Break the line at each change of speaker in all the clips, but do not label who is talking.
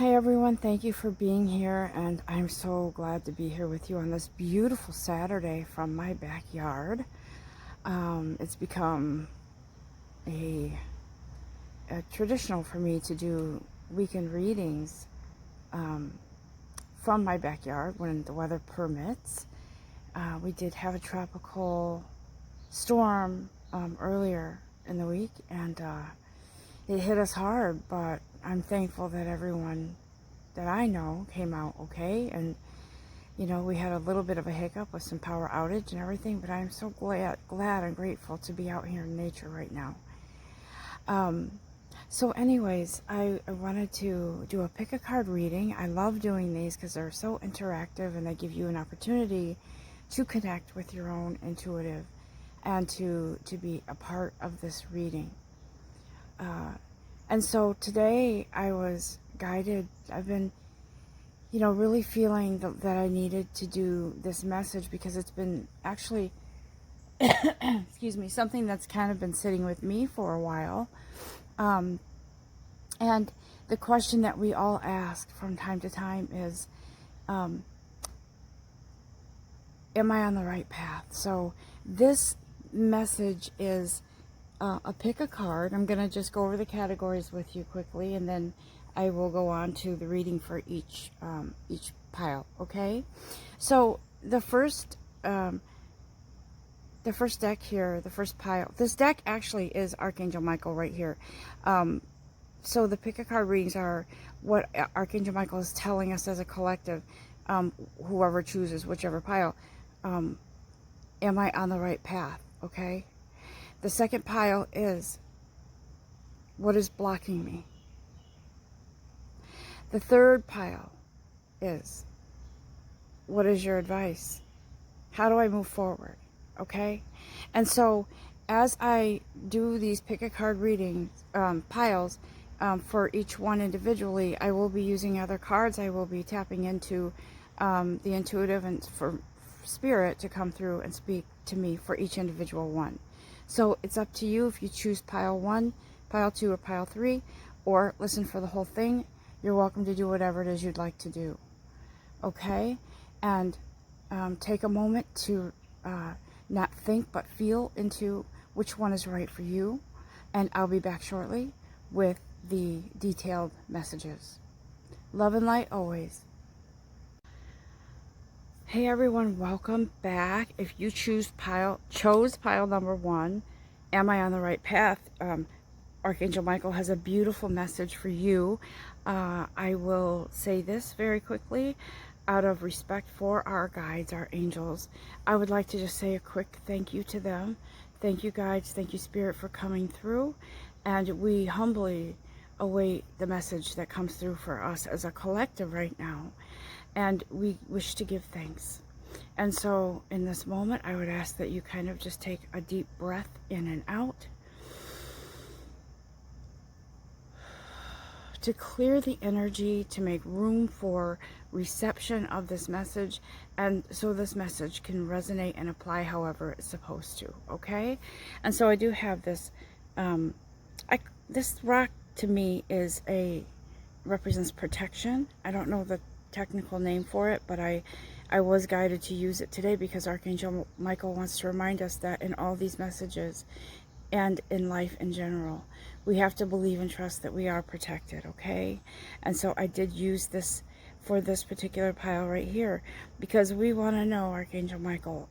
Hi everyone, thank you for being here, and I'm so glad to be here with you on this beautiful Saturday from my backyard. It's become a, a traditional for me to do weekend readings from my backyard when the weather permits. We did have a tropical storm earlier in the week, and it hit us hard, but I'm thankful that everyone that I know came out okay. And you know, we had a little bit of a hiccup with some power outage and everything, but I'm so glad and grateful to be out here in nature right now. So anyways, I wanted to do a pick a card reading. I love doing these because they're so interactive and they give you an opportunity to connect with your own intuitive and to be a part of this reading. And so today I was guided. I've been, really feeling that I needed to do this message because it's been actually, excuse me, something that's kind of been sitting with me for a while. And the question that we all ask from time to time is, am I on the right path? So this message is a pick a card. I'm going to just go over the categories with you quickly, and then I will go on to the reading for each pile. Okay, so the first deck here, the first pile. This deck actually is Archangel Michael right here. So the pick a card readings are what Archangel Michael is telling us as a collective. Whoever chooses whichever pile. Am I on the right path? Okay. The second pile is, what is blocking me? The third pile is, what is your advice? How do I move forward? Okay? And so, as I do these pick a card reading piles for each one individually, I will be using other cards. I will be tapping into the intuitive and for spirit to come through and speak to me for each individual one. So it's up to you if you choose pile 1, pile 2, or pile 3, or listen for the whole thing. You're welcome to do whatever it is you'd like to do. Okay? And take a moment to not think but feel into which one is right for you. And I'll be back shortly with the detailed messages. Love and light always. Hey everyone, welcome back. If you chose pile number 1, am I on the right path? Archangel Michael has a beautiful message for you. I will say this very quickly. Out of respect for our guides, our angels, I would like to just say a quick thank you to them. Thank you, guides. Thank you, Spirit, for coming through. And we humbly await the message that comes through for us as a collective right now. And we wish to give thanks. And so in this moment, I would ask that you kind of just take a deep breath in and out to clear the energy, to make room for reception of this message, and so this message can resonate and apply however it's supposed to. Okay? And so I do have this this rock to me represents protection. I don't know the technical name for it, but I was guided to use it today because Archangel Michael wants to remind us that in all these messages and in life in general, we have to believe and trust that we are protected. Okay? And so I did use this for this particular pile right here because we want to know, Archangel Michael,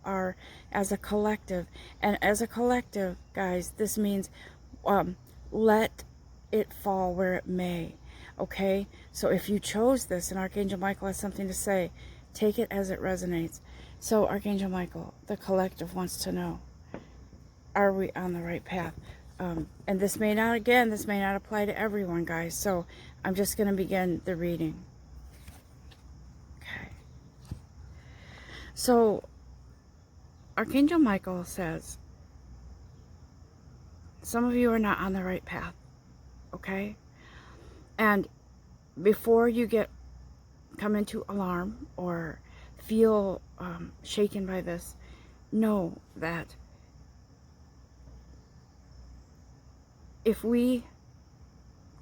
as a collective. And as a collective, guys, this means let it fall where it may. Okay? So if you chose this and Archangel Michael has something to say, take it as it resonates. So Archangel Michael, the collective, wants to know, are we on the right path? And this may not apply to everyone, guys. So I'm just going to begin the reading. Okay. So Archangel Michael says, some of you are not on the right path. Okay? And before you come into alarm or feel shaken by this, know that if we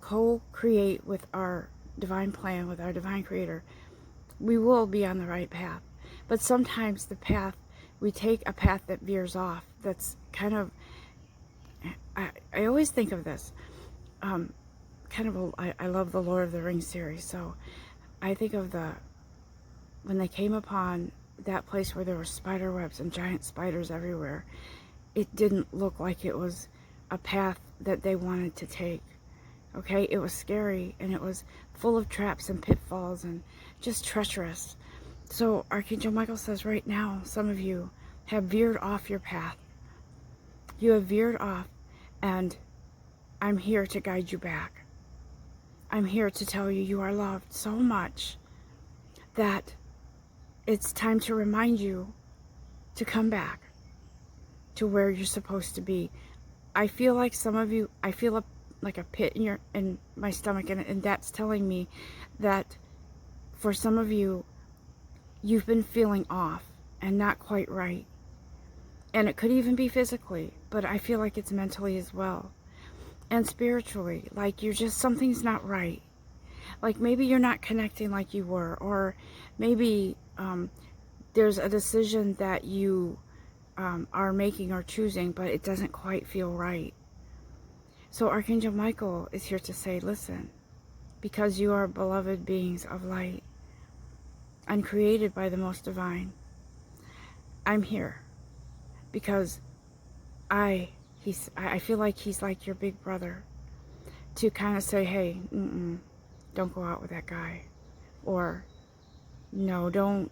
co-create with our divine plan, with our divine creator, we will be on the right path. But sometimes the path, we take a path that veers off. That's kind of, I always think of this, I love the Lord of the Rings series, so I think of when they came upon that place where there were spider webs and giant spiders everywhere, it didn't look like it was a path that they wanted to take. Okay, it was scary, and it was full of traps and pitfalls and just treacherous. So Archangel Michael says right now, some of you have veered off your path. You have veered off, and I'm here to guide you back. I'm here to tell you you are loved so much that it's time to remind you to come back to where you're supposed to be. I feel like some of you, I feel like a pit in my stomach, and that's telling me that for some of you, you've been feeling off and not quite right. And it could even be physically, but I feel like it's mentally as well. And spiritually, like something's not right. Like maybe you're not connecting like you were, or maybe there's a decision that you are making or choosing, but it doesn't quite feel right. So Archangel Michael is here to say, listen, because you are beloved beings of light and created by the Most Divine, I'm here because I feel like he's like your big brother, to kind of say, hey, don't go out with that guy, or no, don't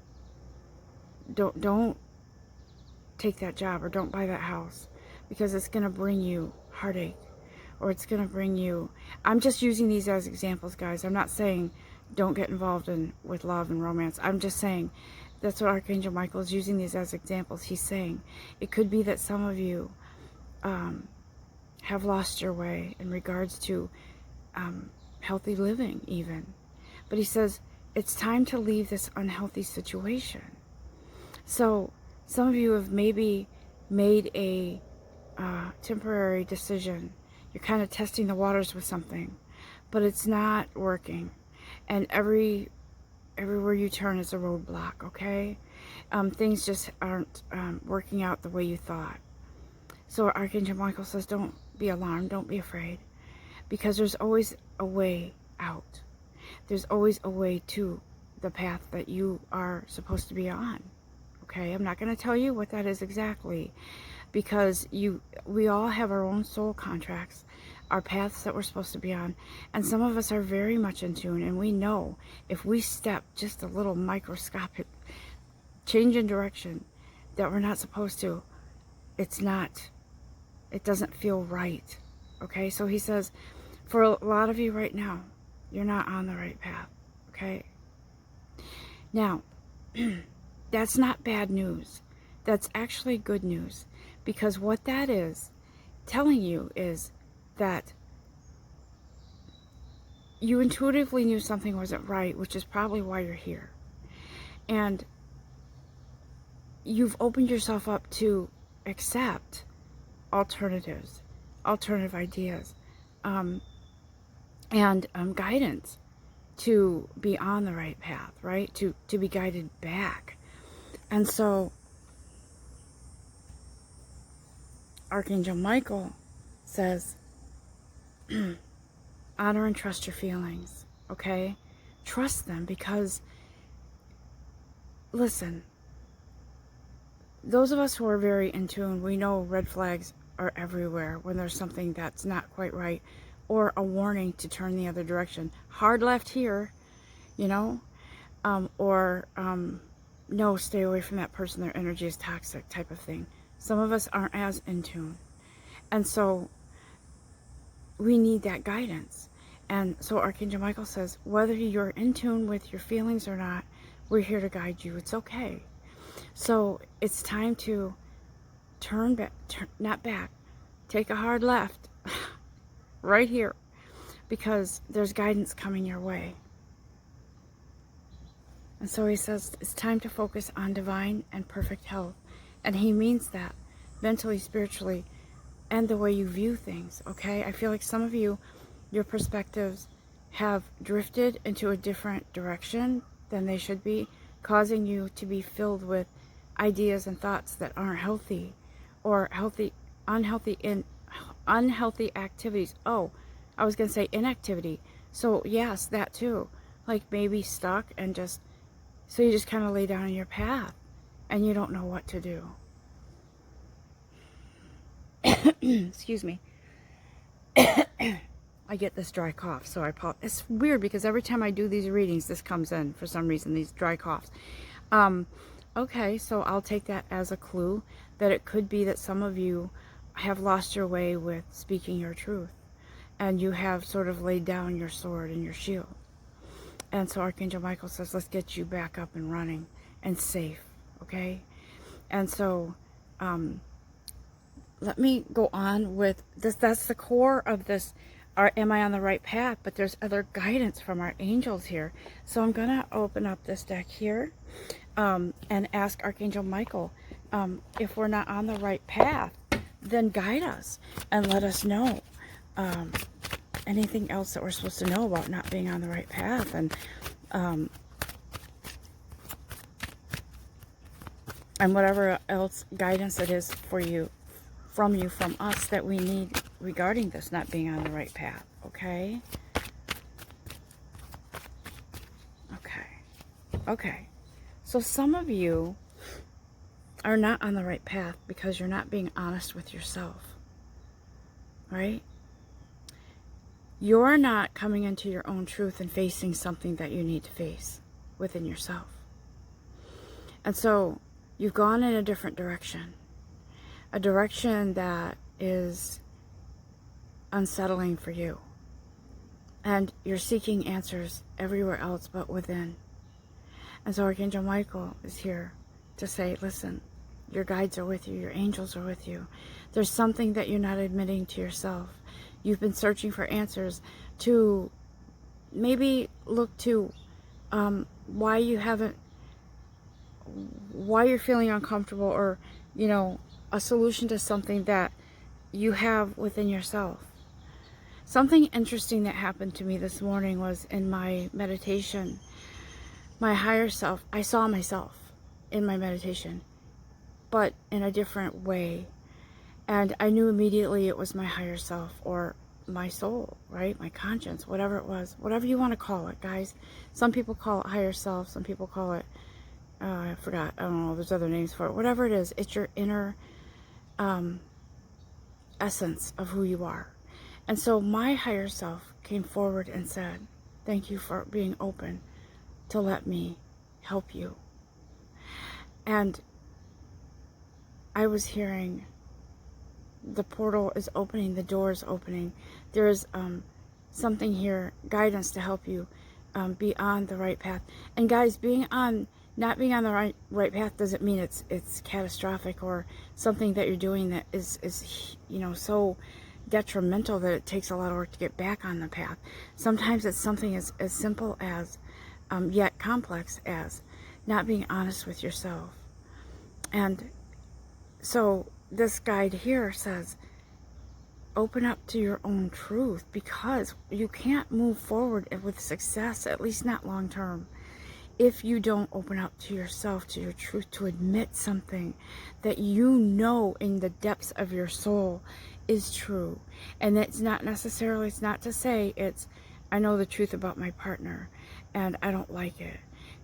take that job, or don't buy that house, because it's going to bring you heartache, or it's going to bring you, I'm just using these as examples, guys. I'm not saying don't get involved with love and romance. I'm just saying that's what Archangel Michael is using these as examples. He's saying it could be that some of you have lost your way in regards to healthy living even. But he says it's time to leave this unhealthy situation. So some of you have maybe made a temporary decision. You're kind of testing the waters with something, but it's not working. And everywhere you turn is a roadblock, okay? Things just aren't working out the way you thought. So Archangel Michael says, don't be alarmed, don't be afraid, because there's always a way out. There's always a way to the path that you are supposed to be on, okay? I'm not going to tell you what that is exactly, because we all have our own soul contracts, our paths that we're supposed to be on, and some of us are very much in tune, and we know if we step just a little microscopic change in direction that we're not supposed to, it doesn't feel right, okay? So he says, for a lot of you right now, you're not on the right path, okay? Now, that's not bad news. That's actually good news, because what that is telling you is that you intuitively knew something wasn't right, which is probably why you're here. And you've opened yourself up to accept alternatives, alternative ideas, and guidance to be on the right path, right? To be guided back. And so Archangel Michael says, honor and trust your feelings, okay? Trust them, because, listen, those of us who are very in tune, we know red flags are everywhere when there's something that's not quite right, or a warning to turn the other direction. Hard left here, you know, or no, stay away from that person, their energy is toxic type of thing. Some of us aren't as in tune. And so we need that guidance. And so Archangel Michael says, whether you're in tune with your feelings or not, we're here to guide you. It's okay. So it's time to turn back, not back, take a hard left right here, because there's guidance coming your way. And so he says it's time to focus on divine and perfect health. And he means that mentally, spiritually, and the way you view things, okay? I feel like some of you, your perspectives have drifted into a different direction than they should be, causing you to be filled with ideas and thoughts that aren't healthy, or unhealthy activities. Oh, I was going to say inactivity. So yes, that too. Like maybe stuck and just, so you just kind of lay down in your path and you don't know what to do. Excuse me. I get this dry cough, so it's weird because every time I do these readings, this comes in for some reason, these dry coughs. Okay, so I'll take that as a clue that it could be that some of you have lost your way with speaking your truth, and you have sort of laid down your sword and your shield. And so Archangel Michael says, let's get you back up and running and safe, okay? And so let me go on with this. That's the core of this. Am I on the right path? But there's other guidance from our angels here. So I'm going to open up this deck here and ask Archangel Michael, if we're not on the right path, then guide us and let us know anything else that we're supposed to know about not being on the right path. And whatever else guidance it is for you, from us, that we need regarding this not being on the right path. Okay? Okay. So some of you are not on the right path because you're not being honest with yourself. Right? You're not coming into your own truth and facing something that you need to face within yourself. And so you've gone in a different direction. A direction that is unsettling for you. And you're seeking answers everywhere else but within. And so Archangel Michael is here to say, listen, your guides are with you, your angels are with you. There's something that you're not admitting to yourself. You've been searching for answers to maybe look to why you're feeling uncomfortable, or, you know, a solution to something that you have within yourself. Something interesting that happened to me this morning was in my meditation. My higher self, I saw myself in my meditation, but in a different way. And I knew immediately it was my higher self, or my soul, right? My conscience, whatever it was, whatever you want to call it, guys. Some people call it higher self, some people call it, I forgot, I don't know, there's other names for it. Whatever it is, it's your inner essence of who you are. And so my higher self came forward and said, thank you for being open to let me help you. And I was hearing the portal is opening, the door is opening. There's something here, guidance to help you be on the right path. And guys, not being on the right path doesn't mean it's catastrophic, or something that you're doing that is you know, so detrimental that it takes a lot of work to get back on the path. Sometimes it's something as simple as yet complex as not being honest with yourself. And so this guide here says, open up to your own truth, because you can't move forward with success, at least not long term, if you don't open up to yourself, to your truth, to admit something that you know in the depths of your soul is true. And it's not necessarily, it's not to say it's, I know the truth about my partner and I don't like it.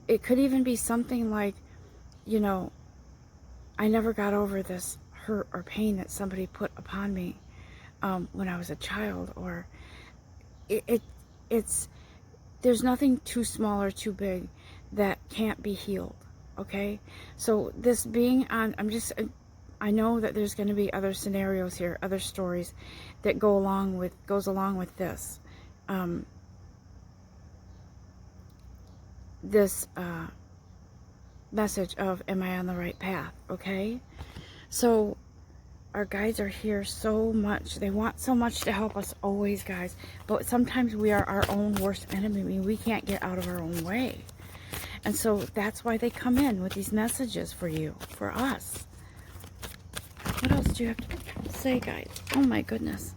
It could even be something like, you know, I never got over this hurt or pain that somebody put upon me when I was a child, or it's there's nothing too small or too big that can't be healed. Okay, so this being on, I know that there's going to be other scenarios here, other stories that goes along with this message of, am I on the right path? Okay, so our guides are here so much. They want so much to help us always, guys. But sometimes we are our own worst enemy. I mean, we can't get out of our own way. And so that's why they come in with these messages for you, for us. What else do you have to say, guys? Oh my goodness.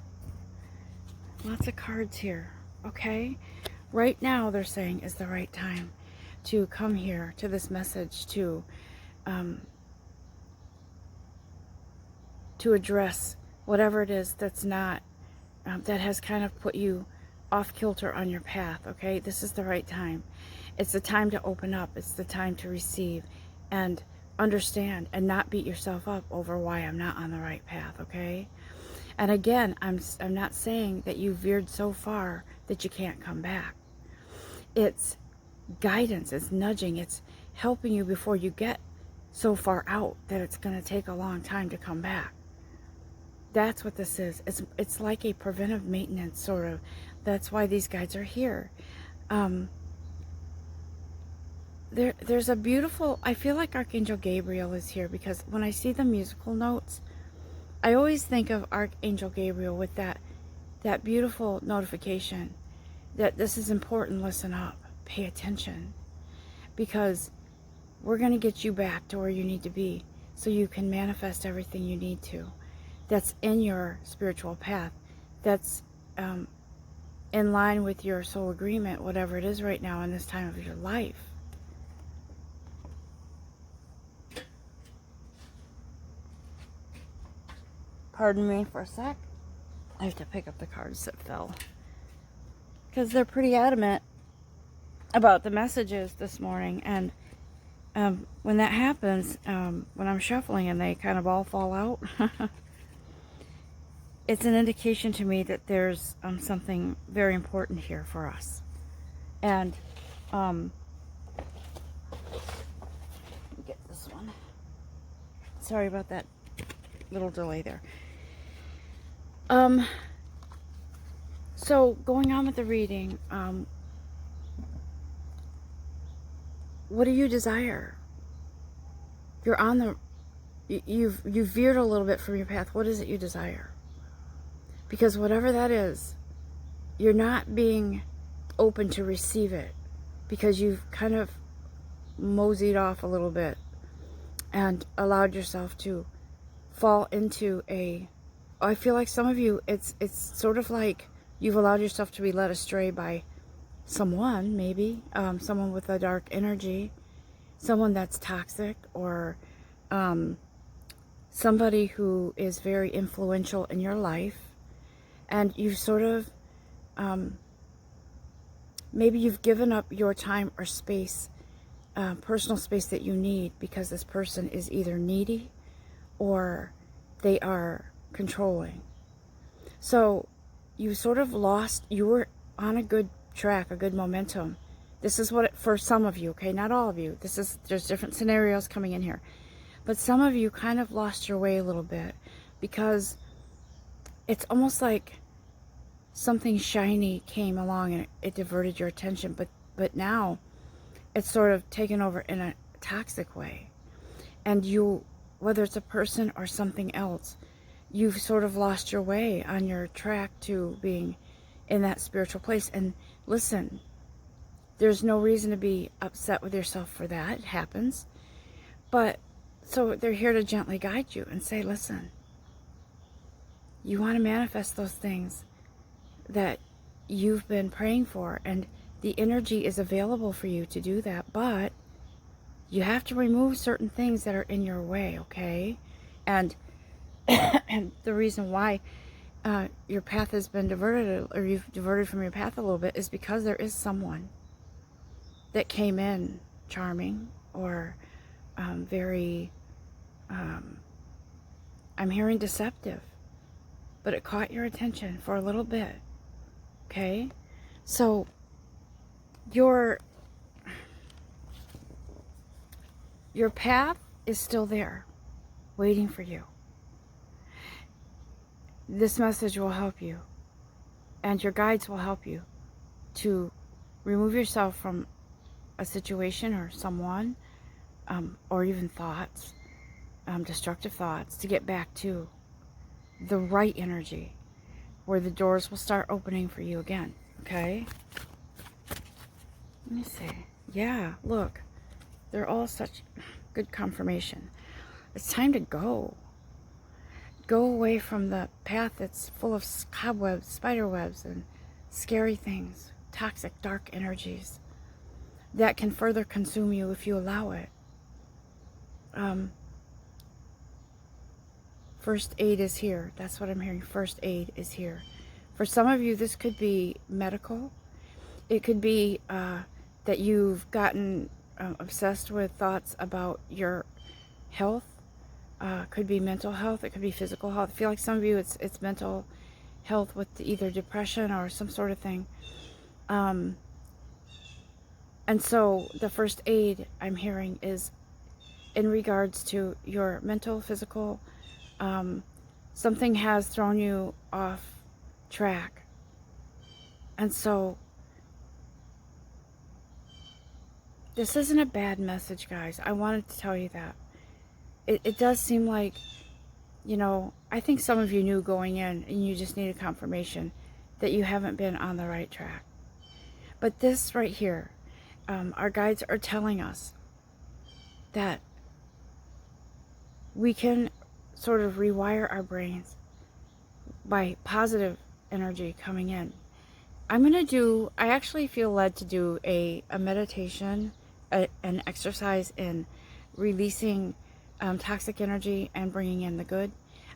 Lots of cards here. Okay. right now, they're saying, is the right time to come here to this message, to address whatever it is that's not, that has kind of put you off kilter on your path, okay? This is the right time. It's the time to open up. It's the time to receive and understand and not beat yourself up over why I'm not on the right path, okay? And again, I'm not saying that you veered so far that you can't come back. It's guidance, it's nudging, it's helping you before you get so far out that it's going to take a long time to come back. That's what this is. It's like a preventive maintenance, sort of. That's why these guides are here. There's a beautiful, I feel like Archangel Gabriel is here, because when I see the musical notes, I always think of Archangel Gabriel with that beautiful notification that this is important, listen up, pay attention, because we're going to get you back to where you need to be so you can manifest everything you need to. That's in your spiritual path. That's in line with your soul agreement, whatever it is right now in this time of your life. Pardon me for a sec. I have to pick up the cards that fell, because they're pretty adamant about the messages this morning. And when that happens, when I'm shuffling and they kind of all fall out, it's an indication to me that there's something very important here for us. And let me get this one. Sorry about that little delay there. So going on with the reading, what do you desire? You're on the, you've veered a little bit from your path. What is it you desire? Because whatever that is, you're not being open to receive it, because you've kind of moseyed off a little bit and allowed yourself to fall into a, I feel like some of you, it's sort of like you've allowed yourself to be led astray by someone, maybe someone with a dark energy, someone that's toxic, or somebody who is very influential in your life. And you've sort of, maybe you've given up your time or space, personal space that you need, because this person is either needy or they are controlling. So you sort of lost, you were on a good track, a good momentum. This is what, for some of you, okay, not all of you. There's different scenarios coming in here. But some of you kind of lost your way a little bit, because it's almost like something shiny came along and it diverted your attention, but now it's sort of taken over in a toxic way. And you, whether it's a person or something else, you've sort of lost your way on your track to being in that spiritual place. And listen, there's no reason to be upset with yourself for that. It happens. But so they're here to gently guide you and say, listen, you want to manifest those things that you've been praying for, and the energy is available for you to do that, but you have to remove certain things that are in your way, okay? And and the reason why your path has been diverted, or you've diverted from your path a little bit, is because there is someone that came in charming, or very, I'm hearing deceptive, but it caught your attention for a little bit, okay? So your path is still there, waiting for you. This message will help you, and your guides will help you to remove yourself from a situation or someone, or even thoughts, destructive thoughts, to get back to the right energy, where the doors will start opening for you again, okay? Let me see. Yeah, look, they're all such good confirmation. It's time to go. Go away from the path that's full of cobwebs, spider webs, and scary things. toxic, dark energies that can further consume you if you allow it. First aid is here. That's what I'm hearing. First aid is here. For some of you, this could be medical. It could be that you've gotten obsessed with thoughts about your health. Could be mental health. It could be physical health. I feel like some of you, it's mental health with either depression or some sort of thing. And so the first aid I'm hearing is in regards to your mental, physical. Something has thrown you off track. And so this isn't a bad message, guys. I wanted to tell you that. It does seem like, you know, I think some of you knew going in and you just needed confirmation that you haven't been on the right track. But this right here, our guides are telling us that we can sort of rewire our brains by positive energy coming in. I actually feel led to do a meditation, an exercise in releasing toxic energy and bringing in the good.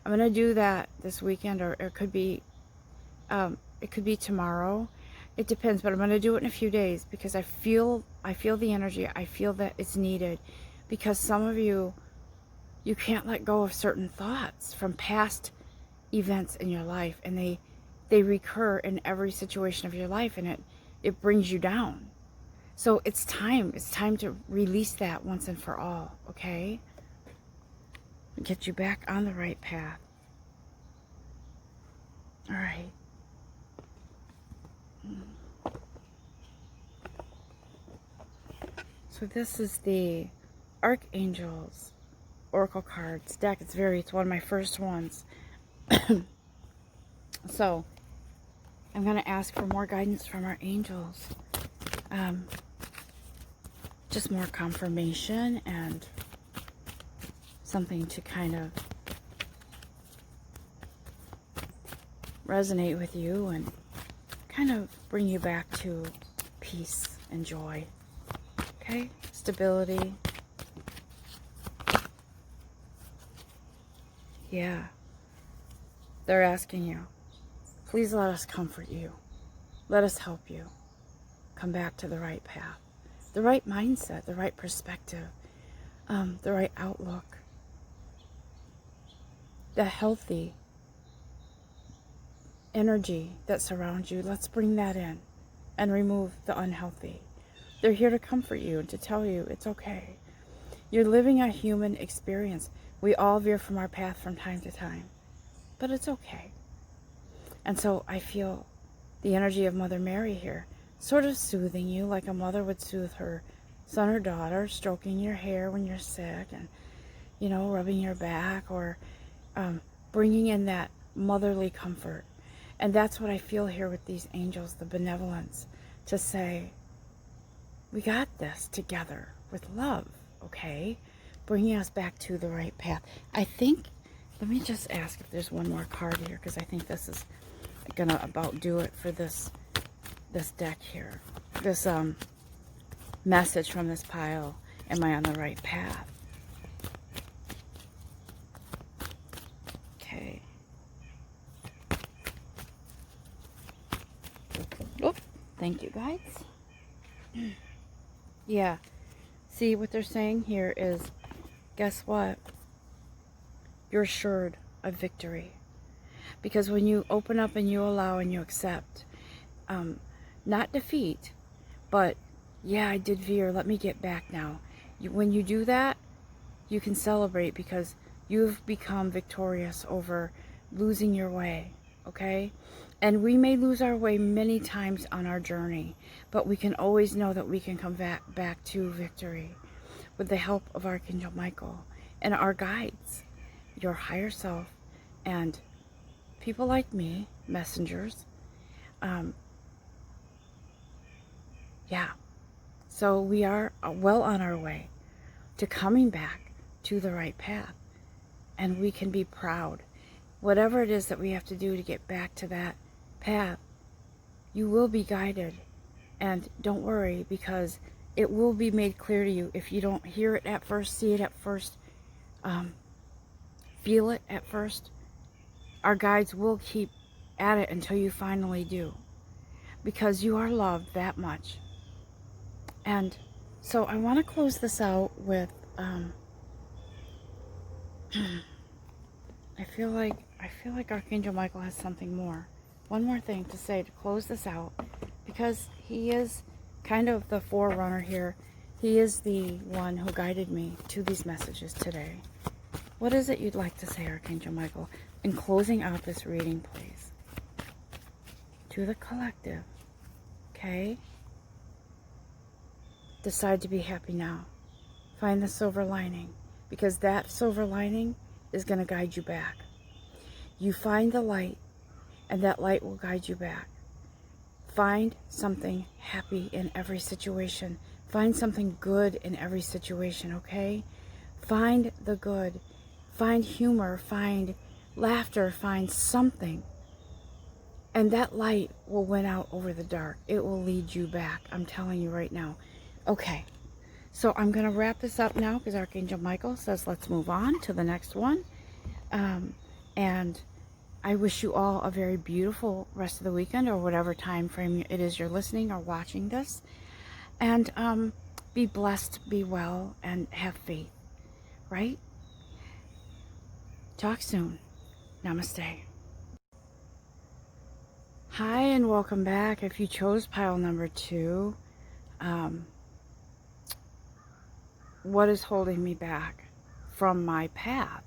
I'm going to do that this weekend, or it could be tomorrow. It depends, but I'm going to do it in a few days because I feel the energy. I feel that it's needed because some of you can't let go of certain thoughts from past events in your life, and they recur in every situation of your life, and it brings you down. So it's time to release that once and for all, okay? Get you back on the right path. All right. So this is the Archangels Oracle cards deck. It's one of my first ones. So I'm going to ask for more guidance from our angels. Just more confirmation and something to kind of resonate with you and kind of bring you back to peace and joy. Okay? Stability. Yeah. They're asking you, please let us comfort you. Let us help you come back to the right path, the right mindset, the right perspective, the right outlook, the healthy energy that surrounds you. Let's bring that in and remove the unhealthy. They're here to comfort you and to tell you it's okay. You're living a human experience. We all veer from our path from time to time, but it's okay. And so I feel the energy of Mother Mary here, sort of soothing you like a mother would soothe her son or daughter, stroking your hair when you're sick and, you know, rubbing your back, or bringing in that motherly comfort. And that's what I feel here with these angels, the benevolence, to say, we got this together with love, okay? Bringing us back to the right path. I think, let me just ask if there's one more card here, because I think this is gonna about do it for this deck here. This message from this pile. Am I on the right path? Okay. Oh, thank you guys. Yeah. See, what they're saying here is, guess what? You're assured of victory. Because when you open up and you allow and you accept, not defeat, but, yeah, I did veer, let me get back now. When you do that, you can celebrate because you've become victorious over losing your way, okay? And we may lose our way many times on our journey, but we can always know that we can come back to victory with the help of Archangel Michael and our guides, your higher self, and people like me, messengers. Yeah. So we are well on our way to coming back to the right path. And we can be proud. Whatever it is that we have to do to get back to that path, you will be guided And don't worry, because it will be made clear to you. If you don't hear it at first, see it at first, feel it at first, our guides will keep at it until you finally do, because you are loved that much. And so I want to close this out with I feel like Archangel Michael has something more. One more thing to say to close this out, because he is kind of the forerunner here. He is the one who guided me to these messages today. What is it you'd like to say, Archangel Michael, in closing out this reading, please? To the collective, okay? Decide to be happy now. Find the silver lining, because that silver lining is going to guide you back. You find the light, and that light will guide you back. Find something happy in every situation. Find something good in every situation, okay? Find the good. Find humor. Find laughter. Find something. And that light will win out over the dark. It will lead you back. I'm telling you right now. Okay. So I'm going to wrap this up now, because Archangel Michael says let's move on to the next one. And I wish you all a very beautiful rest of the weekend, or whatever time frame it is you're listening or watching this. And be blessed, be well, and have faith, right? Talk soon. Namaste. Hi, and welcome back. If you chose pile number 2, what is holding me back from my path,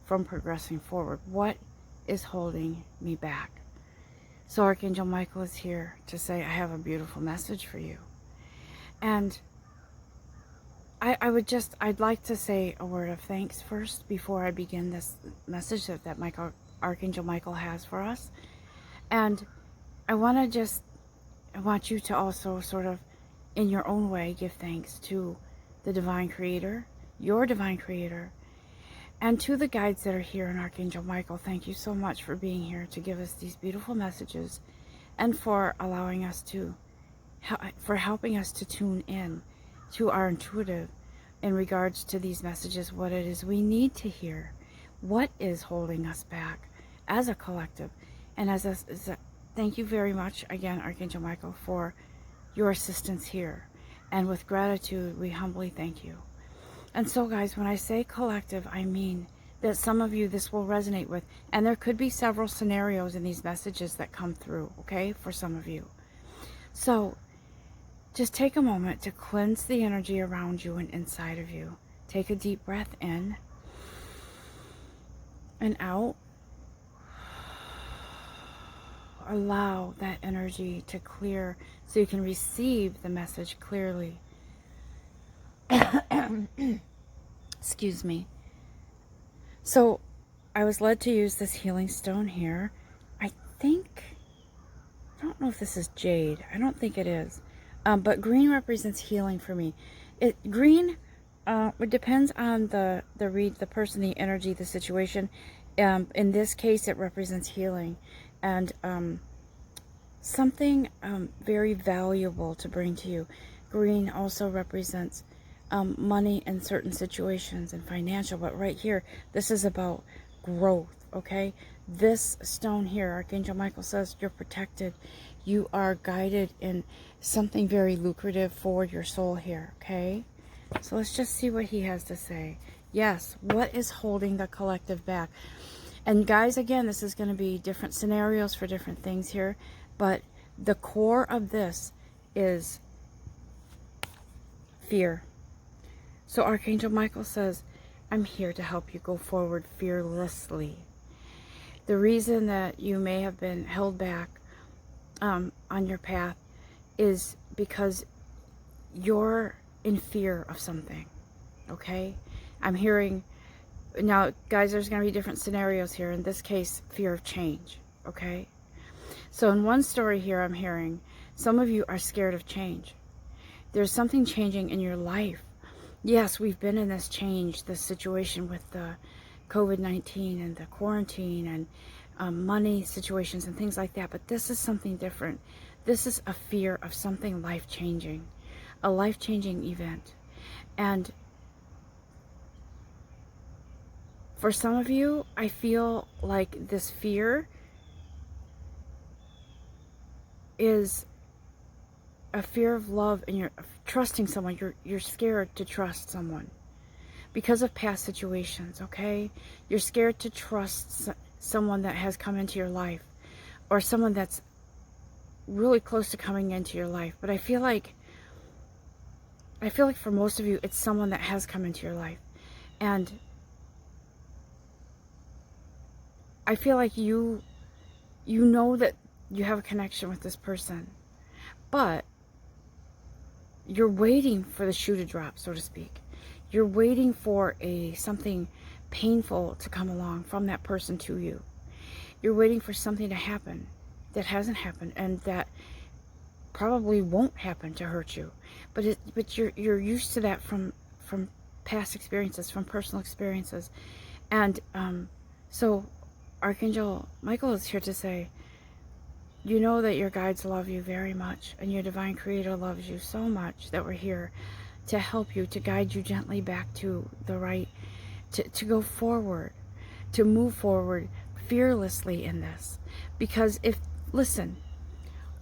from progressing forward? What is holding me back? So Archangel Michael is here to say, I have a beautiful message for you. And I'd like to say a word of thanks first before I begin this message that Archangel Michael has for us. And I want you to also sort of, in your own way, give thanks to the Divine Creator, your Divine Creator, and to the guides that are here in Archangel Michael. Thank you so much for being here to give us these beautiful messages, and for allowing us to, for helping us to tune in to our intuitive in regards to these messages, what it is we need to hear, what is holding us back as a collective. And thank you very much again, Archangel Michael, for your assistance here. And with gratitude, we humbly thank you. And so, guys, when I say collective, I mean that some of you this will resonate with. And there could be several scenarios in these messages that come through, okay, for some of you. So just take a moment to cleanse the energy around you and inside of you. Take a deep breath in and out. Allow that energy to clear so you can receive the message clearly. Excuse me. So I was led to use this healing stone here. I don't know if this is jade. I don't think it is. But green represents healing for me. Green, it depends on the person, the energy, the situation. In this case, it represents healing. And something very valuable to bring to you. Green also represents money in certain situations and financial, but right here, this is about growth, okay? This stone here, Archangel Michael says you're protected. You are guided in something very lucrative for your soul here, okay? So let's just see what he has to say. Yes, what is holding the collective back? And guys, again, this is going to be different scenarios for different things here, but the core of this is fear. So Archangel Michael says, I'm here to help you go forward fearlessly. The reason that you may have been held back on your path is because you're in fear of something, okay? I'm hearing, now guys, there's going to be different scenarios here. In this case, fear of change, okay? So in one story here, I'm hearing some of you are scared of change. There's something changing in your life. Yes, we've been in this change, this situation with the COVID-19 and the quarantine and money situations and things like that, but this is something different. This is a fear of something life-changing, a life-changing event. And for some of you, I feel like this fear is a fear of love, and you're trusting someone. You're scared to trust someone because of past situations, okay? You're scared to trust someone that has come into your life, or someone that's really close to coming into your life. But I feel like for most of you, it's someone that has come into your life. And I feel like you know that you have a connection with this person, but you're waiting for the shoe to drop, so to speak. You're waiting for something painful to come along from that person to you. You're waiting for something to happen that hasn't happened, and that probably won't happen to hurt you. But you're used to that from past experiences, from personal experiences. And so Archangel Michael is here to say, you know that your guides love you very much, and your divine creator loves you so much that we're here to help you, to guide you gently back to the right, to go forward, to move forward fearlessly in this. Because listen,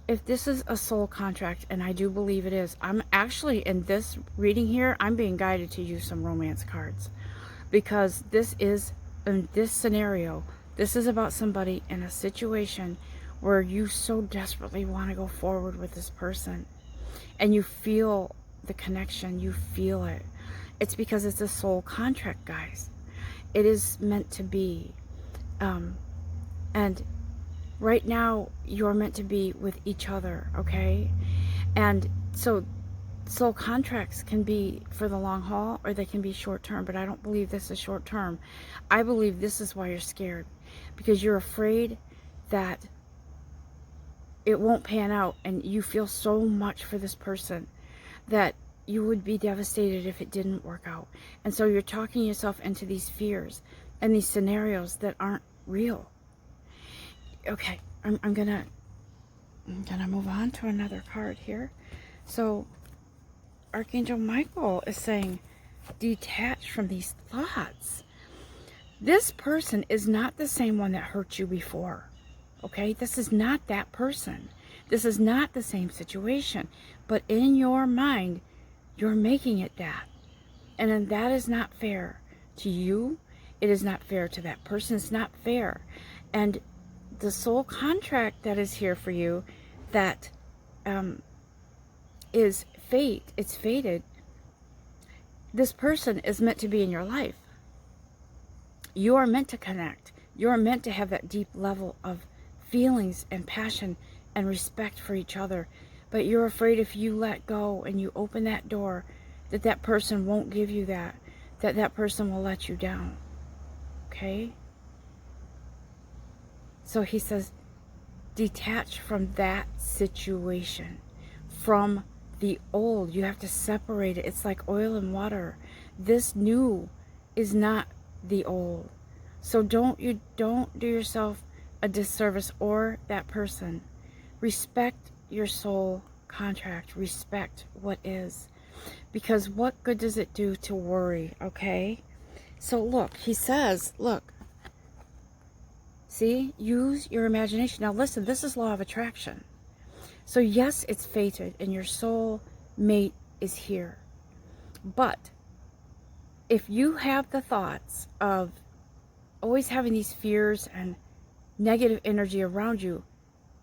if this is a soul contract, and I do believe it is, I'm actually, in this reading here, I'm being guided to use some romance cards. Because this is, in this scenario, this is about somebody in a situation where you so desperately want to go forward with this person. And you feel the connection, you feel it. It's because it's a soul contract, guys. It is meant to be. And right now, you're meant to be with each other, okay? And so soul contracts can be for the long haul, or they can be short term, but I don't believe this is short term. I believe this is why you're scared, because you're afraid that it won't pan out, and you feel so much for this person that you would be devastated if it didn't work out. And so you're talking yourself into these fears and these scenarios that aren't real. Okay, I'm gonna move on to another card here. So Archangel Michael is saying, detach from these thoughts. This person is not the same one that hurt you before. Okay, this is not that person. This is not the same situation. But in your mind, you're making it that. And then that is not fair to you. It is not fair to that person. It's not fair. And the soul contract that is here for you, that is fate. It's fated. This person is meant to be in your life. You are meant to connect. You are meant to have that deep level of feelings and passion and respect for each other. But you're afraid if you let go and you open that door, that person won't give you that person will let you down. Okay? So he says, detach from that situation, from the old. You have to separate it. It's like oil and water. This new is not the old. So don't do yourself a disservice, or that person. Respect your soul contract. Respect what is. Because what good does it do to worry, okay? So look, he says, look. See? Use your imagination. Now listen, this is law of attraction. So yes, it's fated, and your soul mate is here. But if you have the thoughts of always having these fears and negative energy around you,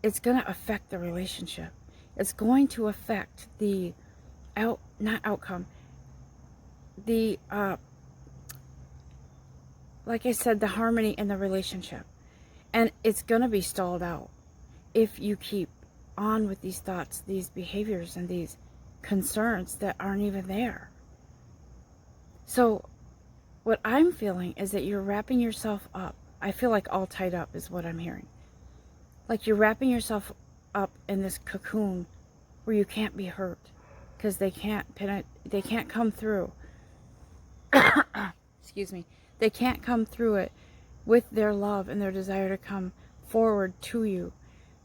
it's going to affect the relationship. It's going to affect the like I said, the harmony in the relationship. And it's going to be stalled out if you keep on with these thoughts, these behaviors, and these concerns that aren't even there. So what I'm feeling is that you're wrapping yourself up. I feel like all tied up is what I'm hearing. Like you're wrapping yourself up in this cocoon where you can't be hurt, because they can't come through. Excuse me. They can't come through it with their love and their desire to come forward to you,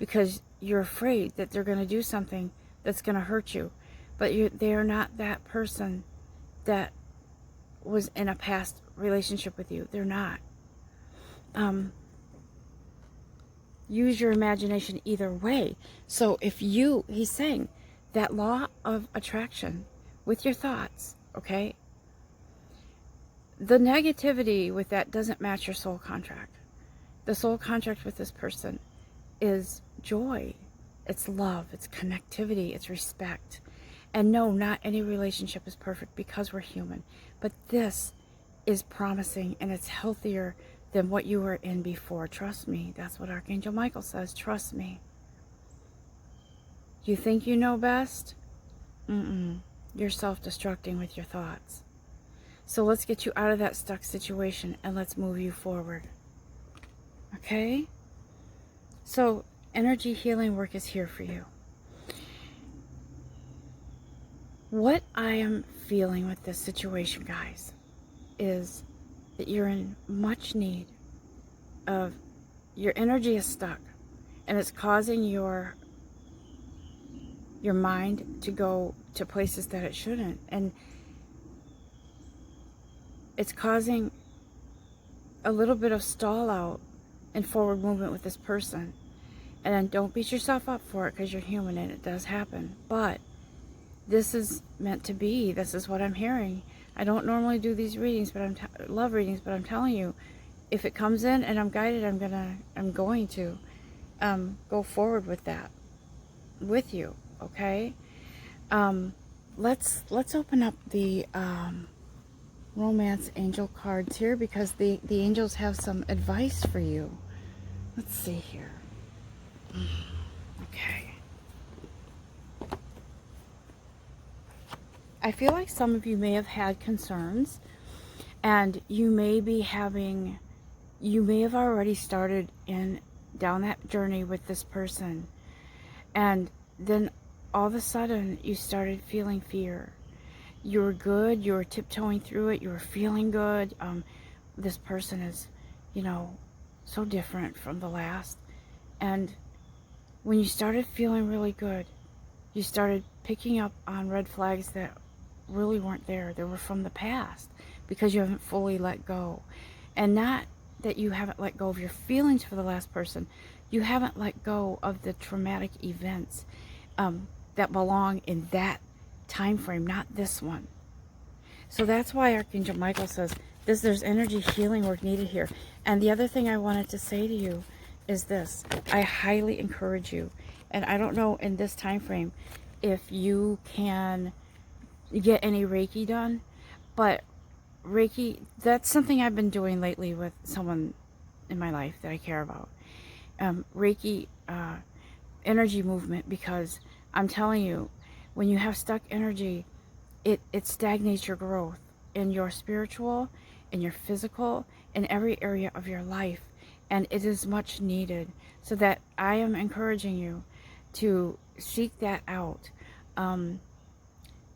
because you're afraid that they're going to do something that's going to hurt you. But they are not that person that was in a past relationship with you. They're not. Use your imagination either way. So if he's saying that law of attraction with your thoughts, okay? The negativity with that doesn't match your soul contract. The soul contract with this person is joy. It's love. It's connectivity. It's respect. And no, not any relationship is perfect because we're human. But this is promising, and it's healthier than what you were in before. Trust me. That's what Archangel Michael says. Trust me. You think you know best? You're self-destructing with your thoughts. So let's get you out of that stuck situation and let's move you forward. Okay? So energy healing work is here for you. What I am feeling with this situation, guys, is that you're in much need of, your energy is stuck, and it's causing your mind to go to places that it shouldn't, and it's causing a little bit of stall out and forward movement with this person. And then don't beat yourself up for it, because you're human and it does happen. But this is meant to be. This is what I'm hearing. I don't normally do these readings, but love readings, but I'm telling you, if it comes in and I'm guided, I'm going to go forward with that with you. Okay. Let's open up the romance angel cards here, because the angels have some advice for you. Let's see here. Okay. I feel like some of you may have had concerns, and you may have already started down that journey with this person, and then all of a sudden you started feeling fear. You were good, you were tiptoeing through it, you were feeling good. This person is, so different from the last. And when you started feeling really good, you started picking up on red flags that really weren't there. They were from the past, because you haven't fully let go. And not that you haven't let go of your feelings for the last person. You haven't let go of the traumatic events that belong in that time frame, not this one. So that's why Archangel Michael says there's energy healing work needed here. And the other thing I wanted to say to you is this. I highly encourage you, and I don't know in this time frame if you can get any Reiki done, but Reiki, that's something I've been doing lately with someone in my life that I care about. Reiki energy movement, because I'm telling you, when you have stuck energy, it stagnates your growth in your spiritual, in your physical, in every area of your life. And it is much needed. So that I am encouraging you to seek that out.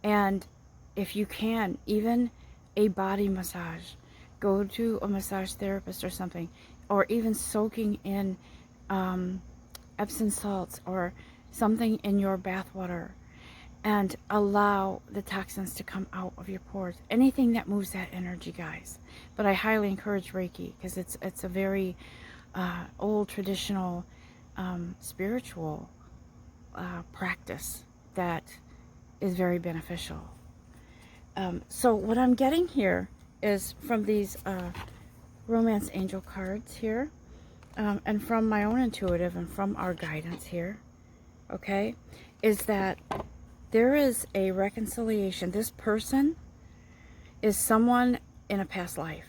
And if you can, even a body massage, go to a massage therapist or something, or even soaking in Epsom salts or something in your bath water, and allow the toxins to come out of your pores. Anything that moves that energy, guys. But I highly encourage Reiki, because it's a very old traditional spiritual practice that is very beneficial. So what I'm getting here is from these romance angel cards here, and from my own intuitive and from our guidance here, okay, is that there is a reconciliation. This person is someone in a past life,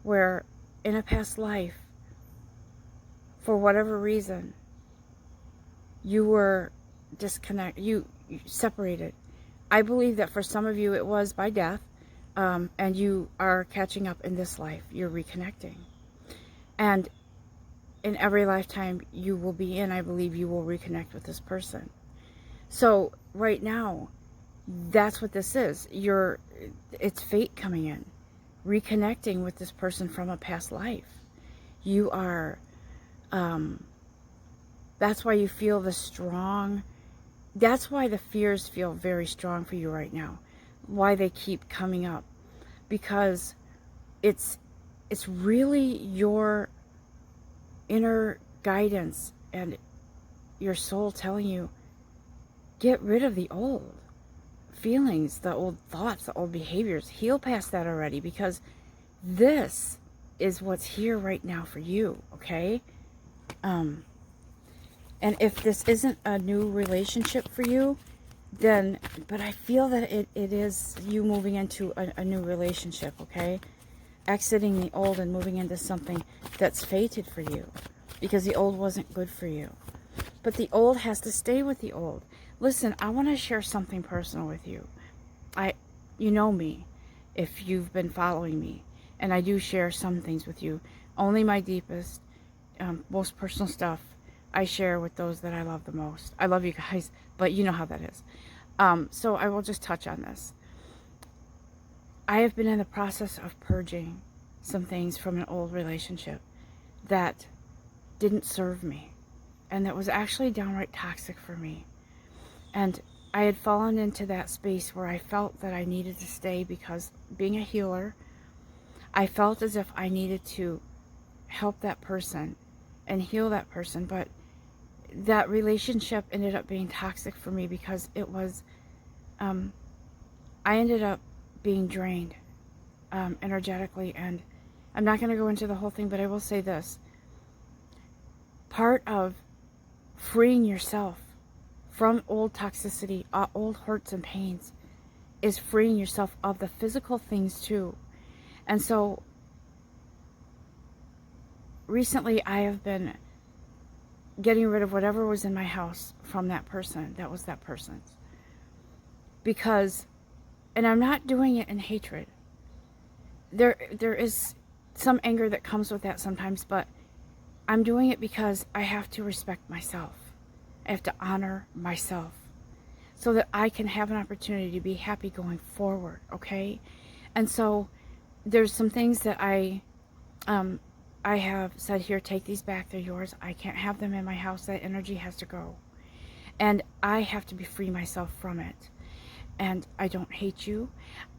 where in a past life, for whatever reason, you were disconnected, you separated. I believe that for some of you it was by death, and you are catching up in this life. You're reconnecting. And in every lifetime you will be in, I believe you will reconnect with this person. So right now, that's what this is. It's fate coming in, reconnecting with this person from a past life. You are That's why you feel the strong, that's why the fears feel very strong for you right now. Why they keep coming up. Because it's really your inner guidance and your soul telling you, get rid of the old feelings, the old thoughts, the old behaviors. Heal past that already, because this is what's here right now for you, okay? And if this isn't a new relationship for you, then, but I feel that it is you moving into a new relationship, okay? Exiting the old and moving into something that's fated for you, because the old wasn't good for you. But the old has to stay with the old. Listen, I want to share something personal with you. You know me, if you've been following me, and I do share some things with you. Only my deepest, most personal stuff I share with those that I love the most. I love you guys, but you know how that is. So I will just touch on this. I have been in the process of purging some things from an old relationship that didn't serve me, and that was actually downright toxic for me. And I had fallen into that space where I felt that I needed to stay, because being a healer, I felt as if I needed to help that person and heal that person. But that relationship ended up being toxic for me, because it was, I ended up being drained energetically. And I'm not going to go into the whole thing, but I will say this. Part of freeing yourself from old toxicity, old hurts and pains, is freeing yourself of the physical things too. And so recently I have been getting rid of whatever was in my house from that person that was that person's. Because, and I'm not doing it in hatred. There is some anger that comes with that sometimes, but I'm doing it because I have to respect myself. I have to honor myself, so that I can have an opportunity to be happy going forward, okay? And so there's some things that I have said, here, take these back, they're yours. I can't have them in my house. That energy has to go. And I have to be free myself from it. And I don't hate you.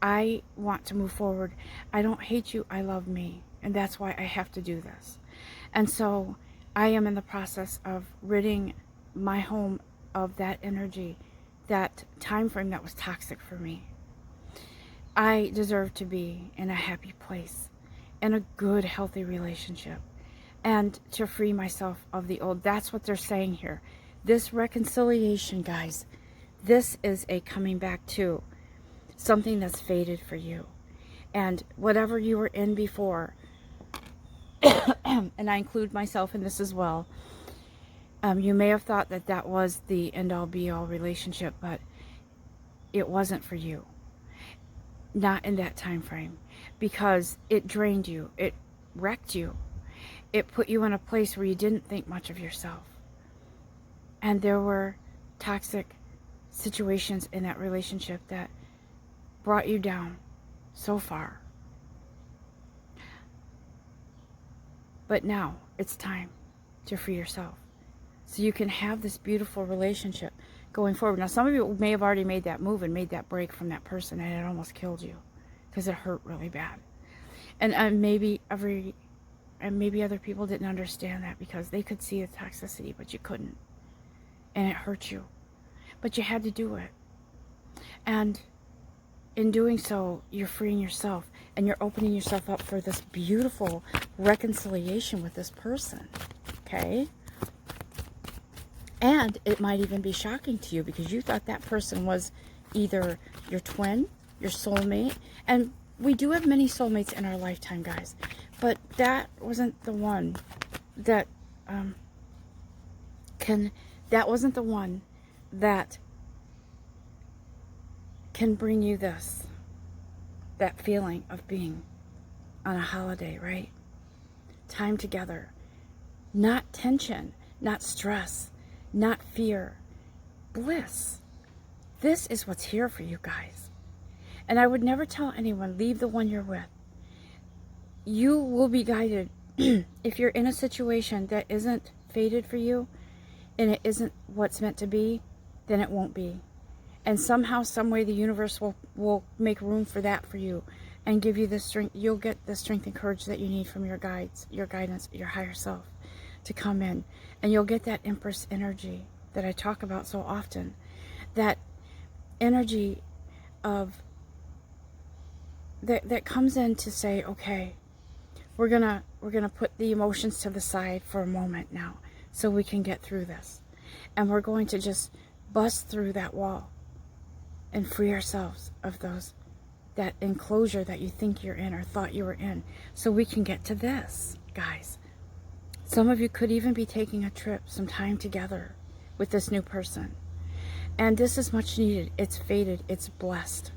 I want to move forward. I don't hate you. I love me. And that's why I have to do this. And so I am in the process of ridding my home of that energy, that time frame that was toxic for me. I deserve to be in a happy place, in a good, healthy relationship, and to free myself of the old. That's what they're saying here. This reconciliation, guys, this is a coming back to something that's faded for you. And whatever you were in before, and I include myself in this as well, you may have thought that that was the end-all be-all relationship, but it wasn't for you. Not in that time frame, because it drained you. It wrecked you. It put you in a place where you didn't think much of yourself. And there were toxic situations in that relationship that brought you down so far. But now it's time to free yourself, so you can have this beautiful relationship going forward. Now, some of you may have already made that move and made that break from that person, and it almost killed you because it hurt really bad. And maybe other people didn't understand that, because they could see the toxicity, but you couldn't. And it hurt you. But you had to do it. And in doing so, you're freeing yourself, and you're opening yourself up for this beautiful reconciliation with this person. Okay? And it might even be shocking to you, because you thought that person was either your twin, your soulmate. And we do have many soulmates in our lifetime, guys. But that wasn't the one that wasn't the one that can bring you this, that feeling of being on a holiday, right? Time together. Not tension, not stress, not fear, bliss. This is what's here for you guys. And I would never tell anyone, leave the one you're with. You will be guided. If you're in a situation that isn't fated for you, and it isn't what's meant to be, then it won't be. And somehow, some way, the universe will make room for that for you and give you the strength. You'll get the strength and courage that you need from your guides, your guidance, your higher self to come in. And you'll get that Empress energy that I talk about so often. That energy of that comes in to say, okay, we're gonna put the emotions to the side for a moment now so we can get through this. And we're going to just bust through that wall and free ourselves of that enclosure that you think you're in or thought you were in, so we can get to this, guys. Some of you could even be taking a trip, some time together with this new person. And this is much needed. It's fated. It's blessed.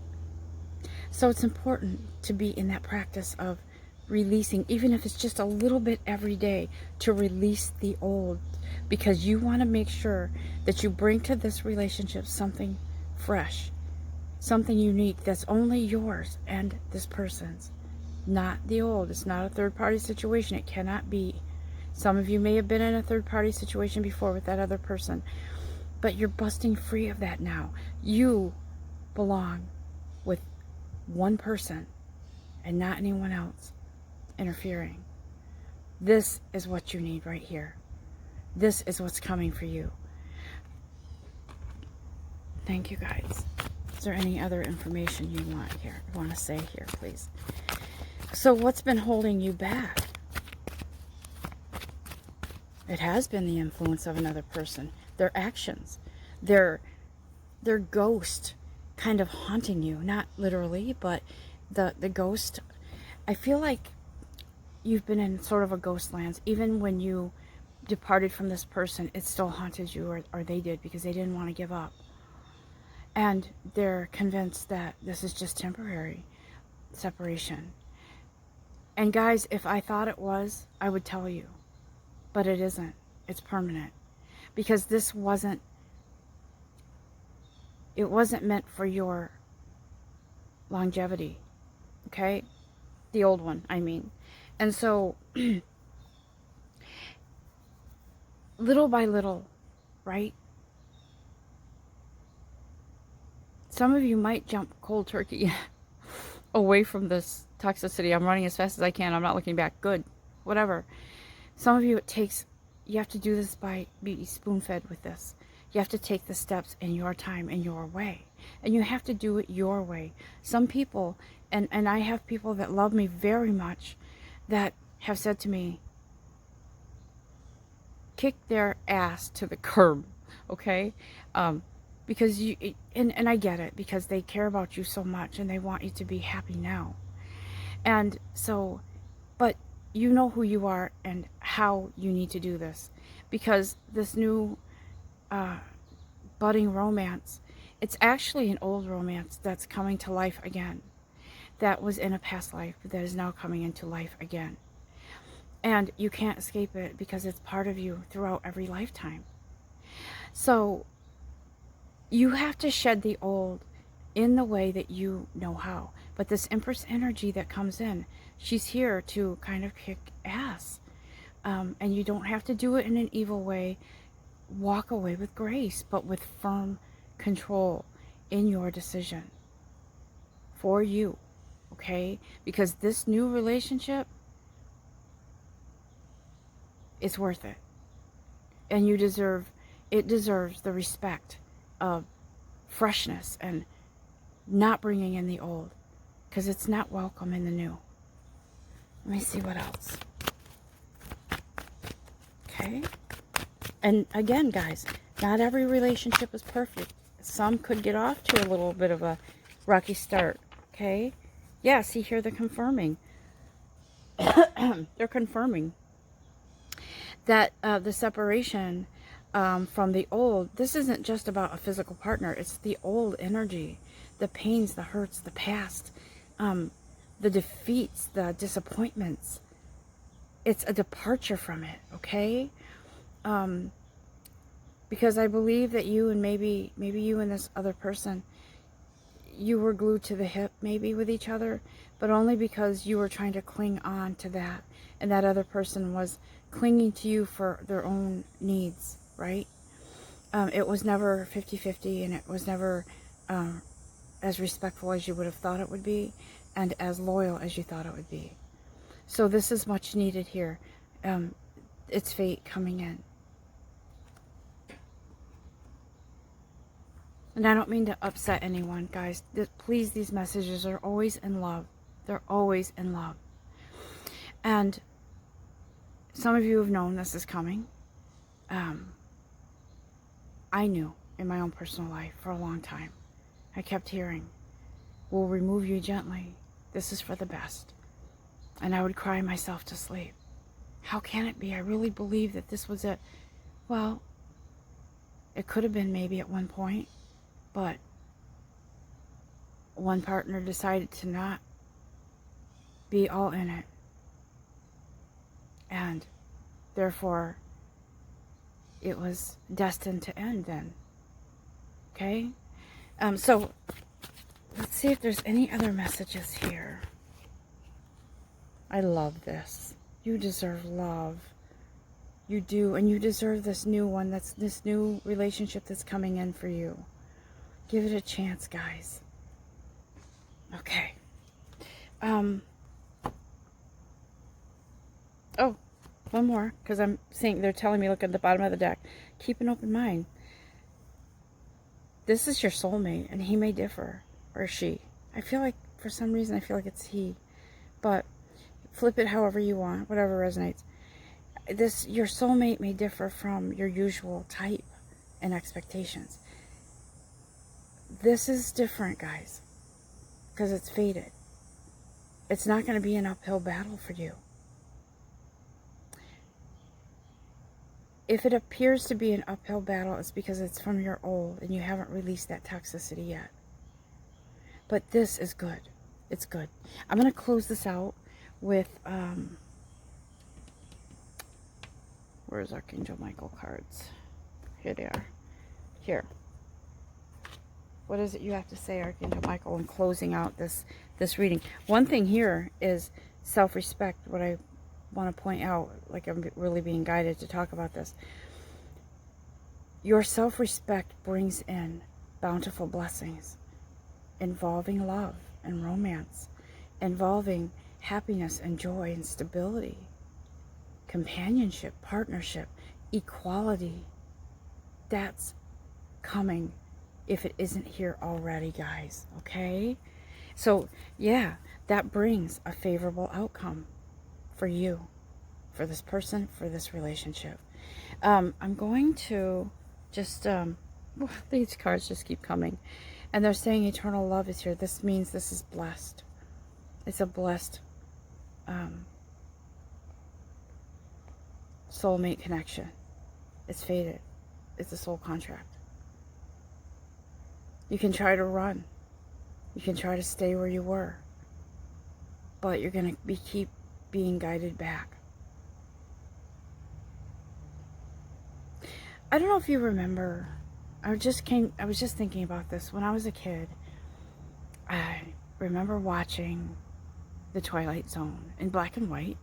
So it's important to be in that practice of releasing, even if it's just a little bit every day, to release the old, because you want to make sure that you bring to this relationship something fresh, something unique that's only yours and this person's, not the old. It's not a third-party situation. It cannot be. Some of you may have been in a third-party situation before with that other person, but you're busting free of that now. You belong with one person and not anyone else interfering. This is what you need right here. This is what's coming for you. Thank you, guys. Is there any other information you want to say here, please? So what's been holding you back? It has been the influence of another person, their actions, their ghost kind of haunting you, not literally, but the ghost. I feel like you've been in sort of a ghost lands. Even when you departed from this person, it still haunted you, or they did, because they didn't want to give up. And they're convinced that this is just temporary separation. And guys, if I thought it was, I would tell you. But it isn't. It's permanent. Because this wasn't meant for your longevity. Okay? The old one, I mean. And so, little by little, right? Some of you might jump cold turkey away from this toxicity. I'm running as fast as I can. I'm not looking back. Good. Whatever. Some of you, you have to do this by being spoon-fed with this. You have to take the steps in your time, in your way. And you have to do it your way. Some people, and I have people that love me very much, that have said to me, kick their ass to the curb, okay? Because and I get it, because they care about you so much and they want you to be happy now. And so, but you know who you are and how you need to do this, because this new budding romance, it's actually an old romance that's coming to life again, that was in a past life, but that is now coming into life again. And you can't escape it, because it's part of you throughout every lifetime. So you have to shed the old in the way that you know how. But this Empress energy that comes in, she's here to kind of kick ass. And you don't have to do it in an evil way. Walk away with grace, but with firm control in your decision. For you, okay? Because this new relationship is worth it. And it deserves the respect of freshness and not bringing in the old, because it's not welcome in the new. Let me see what else. Okay? And again, guys, not every relationship is perfect. Some could get off to a little bit of a rocky start. Okay? Yeah, see here, they're confirming. They're confirming that the separation from the old, this isn't just about a physical partner. It's the old energy, the pains, the hurts, the past, the defeats, the disappointments. It's a departure from it, okay? Because I believe that you and maybe you and this other person, you were glued to the hip maybe with each other, but only because you were trying to cling on to that, and that other person was clinging to you for their own needs, right? It was never 50-50, and it was never as respectful as you would have thought it would be, and as loyal as you thought it would be. So this is much needed here. It's fate coming in. And I don't mean to upset anyone, guys. Please, these messages are always in love. They're always in love. And some of you have known this is coming. I knew in my own personal life for a long time. I kept hearing, we'll remove you gently. This is for the best. And I would cry myself to sleep. How can it be? I really believe that this was it. Well, it could have been maybe at one point, but one partner decided to not be all in it. And therefore, it was destined to end then. Okay? So, let's see if there's any other messages here. I love this. You deserve love. You do, and you deserve this new one, this new relationship that's coming in for you. Give it a chance, guys. Okay. Oh, one more, because I'm seeing, they're telling me, look at the bottom of the deck. Keep an open mind. This is your soulmate, and he may differ, or she. I feel like, for some reason, I feel like it's he. But flip it however you want, whatever resonates. Your soulmate may differ from your usual type and expectations. This is different, guys, because it's fated. It's not going to be an uphill battle for you. If it appears to be an uphill battle, it's because it's from your old and you haven't released that toxicity yet. But this is good. It's good. I'm going to close this out with, where's Archangel Michael cards? Here they are. Here. What is it you have to say, Archangel Michael, in closing out this reading? One thing here is self-respect, what I want to point out, like I'm really being guided to talk about this. Your self-respect brings in bountiful blessings involving love and romance, involving happiness and joy and stability, companionship, partnership, equality. That's coming if it isn't here already, guys. Okay? So, yeah, that brings a favorable outcome for you, for this person, for this relationship. I'm going to just, these cards just keep coming. And they're saying eternal love is here. This means this is blessed. It's a blessed soulmate connection. It's fated. It's a soul contract. You can try to run. You can try to stay where you were. But you're going to keep being guided back. I don't know if you remember, I was just thinking about this. When I was a kid, I remember watching The Twilight Zone in black and white.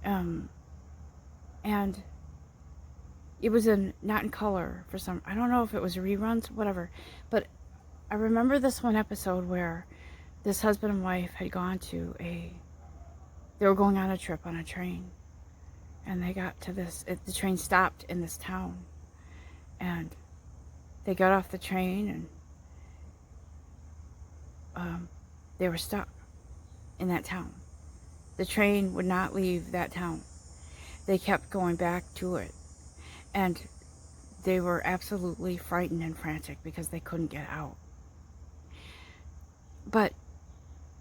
And it was not in color for some, I don't know if it was reruns, whatever. But I remember this one episode where this husband and wife had gone to they were going on a trip on a train. And they got to the train stopped in this town. And they got off the train and they were stuck in that town. The train would not leave that town. They kept going back to it. And they were absolutely frightened and frantic because they couldn't get out. But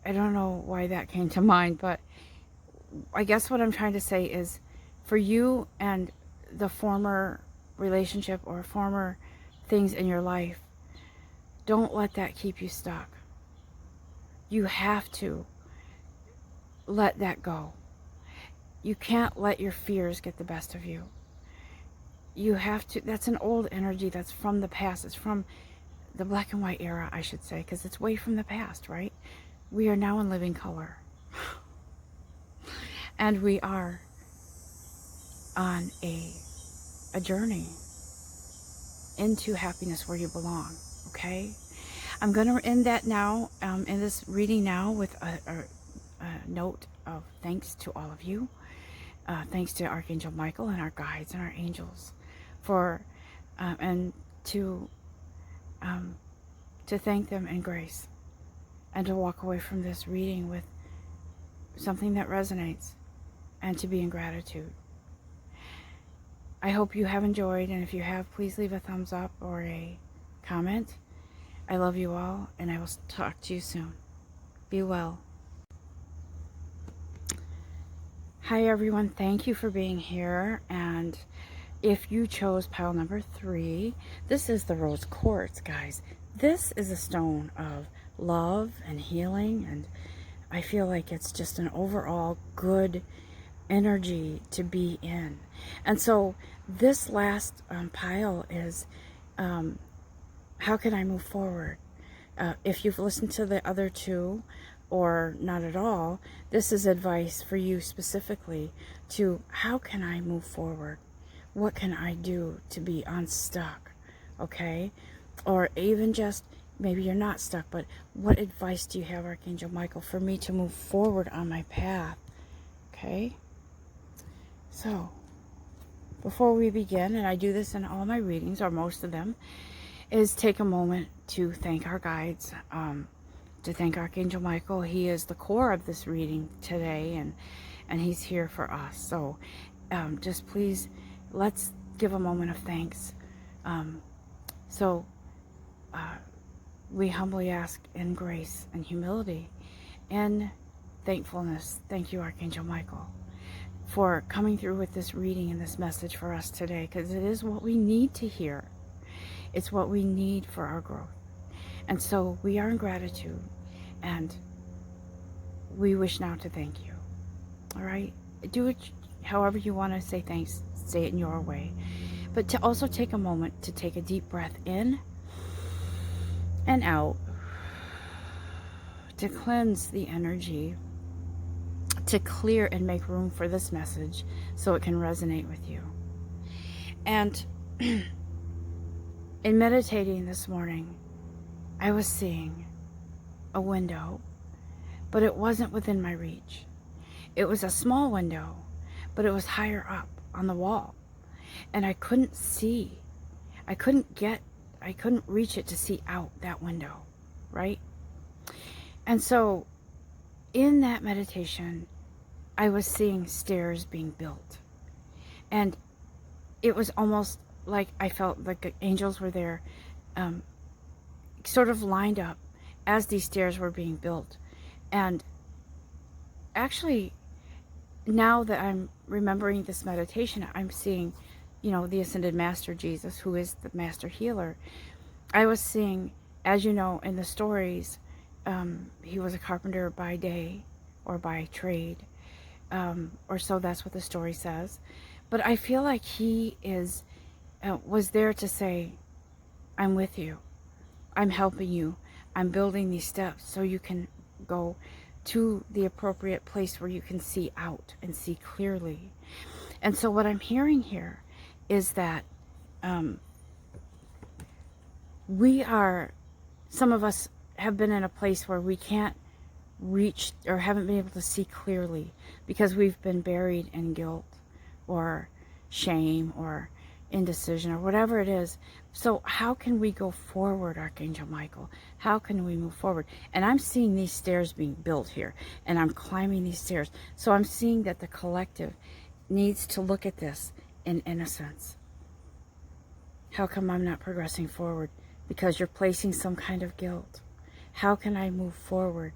I don't know why that came to mind, but I guess what I'm trying to say is, for you and the former relationship or former things in your life, don't let that keep you stuck. You have to let that go. You can't let your fears get the best of you. You have to, that's an old energy that's from the past. It's from the black and white era, I should say, because it's way from the past, right? We are now in living color. And we are on a journey. into happiness where you belong, okay? I'm going to end that now, in this reading now, with a note of thanks to all of you. Thanks to Archangel Michael and our guides and our angels for, and to thank them in grace, and to walk away from this reading with something that resonates, and to be in gratitude. I hope you have enjoyed, and if you have, please leave a thumbs up or a comment. I love you all, and I will talk to you soon. Be well. Hi everyone, thank you for being here. And if you chose pile number 3, this is the rose quartz, guys. This is a stone of love and healing, and I feel like it's just an overall good energy to be in. And so this last pile is how can I move forward? If you've listened to the other 2 or not at all, this is advice for you specifically to how can I move forward? What can I do to be unstuck? Okay? Or even just maybe you're not stuck, but what advice do you have, Archangel Michael, for me to move forward on my path? Okay? So, before we begin, and I do this in all my readings, or most of them, is take a moment to thank our guides, to thank Archangel Michael. He is the core of this reading today, and he's here for us. So, just please, let's give a moment of thanks. We humbly ask in grace and humility and thankfulness. Thank you, Archangel Michael, for coming through with this reading and this message for us today, because it is what we need to hear. It's what we need for our growth. And so we are in gratitude, and we wish now to thank you. All right? Do it however you want to say thanks. Say it in your way. But to also take a moment to take a deep breath in and out, to cleanse the energy, to clear and make room for this message so it can resonate with you. And in meditating this morning, I was seeing a window, but it wasn't within my reach. It was a small window, but it was higher up on the wall, and I couldn't see. I couldn't reach it to see out that window, right? And so in that meditation, I was seeing stairs being built, and it was almost like I felt like the angels were there, sort of lined up as these stairs were being built. And actually, now that I'm remembering this meditation, I'm seeing, the Ascended Master Jesus, who is the Master Healer. I was seeing, as you know, in the stories, he was a carpenter by day or by trade, or so that's what the story says. But I feel like he was there to say, I'm with you. I'm helping you. I'm building these steps so you can go to the appropriate place where you can see out and see clearly. And so what I'm hearing here is that some of us have been in a place where we can't reach or haven't been able to see clearly because we've been buried in guilt or shame or indecision or whatever it is. So how can we go forward, Archangel Michael? How can we move forward? And I'm seeing these stairs being built here, and I'm climbing these stairs. So I'm seeing that the collective needs to look at this in innocence. How come I'm not progressing forward? Because you're placing some kind of guilt. How can I move forward?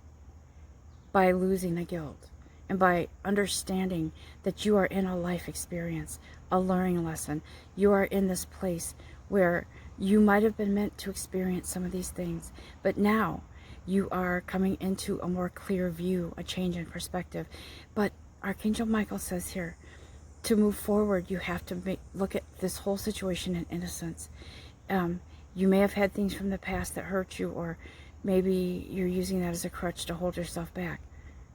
By losing the guilt and by understanding that you are in a life experience, a learning lesson. You are in this place where you might have been meant to experience some of these things, but now you are coming into a more clear view, a change in perspective. But Archangel Michael says here, to move forward, you have to look at this whole situation in innocence. You may have had things from the past that hurt you, or maybe you're using that as a crutch to hold yourself back.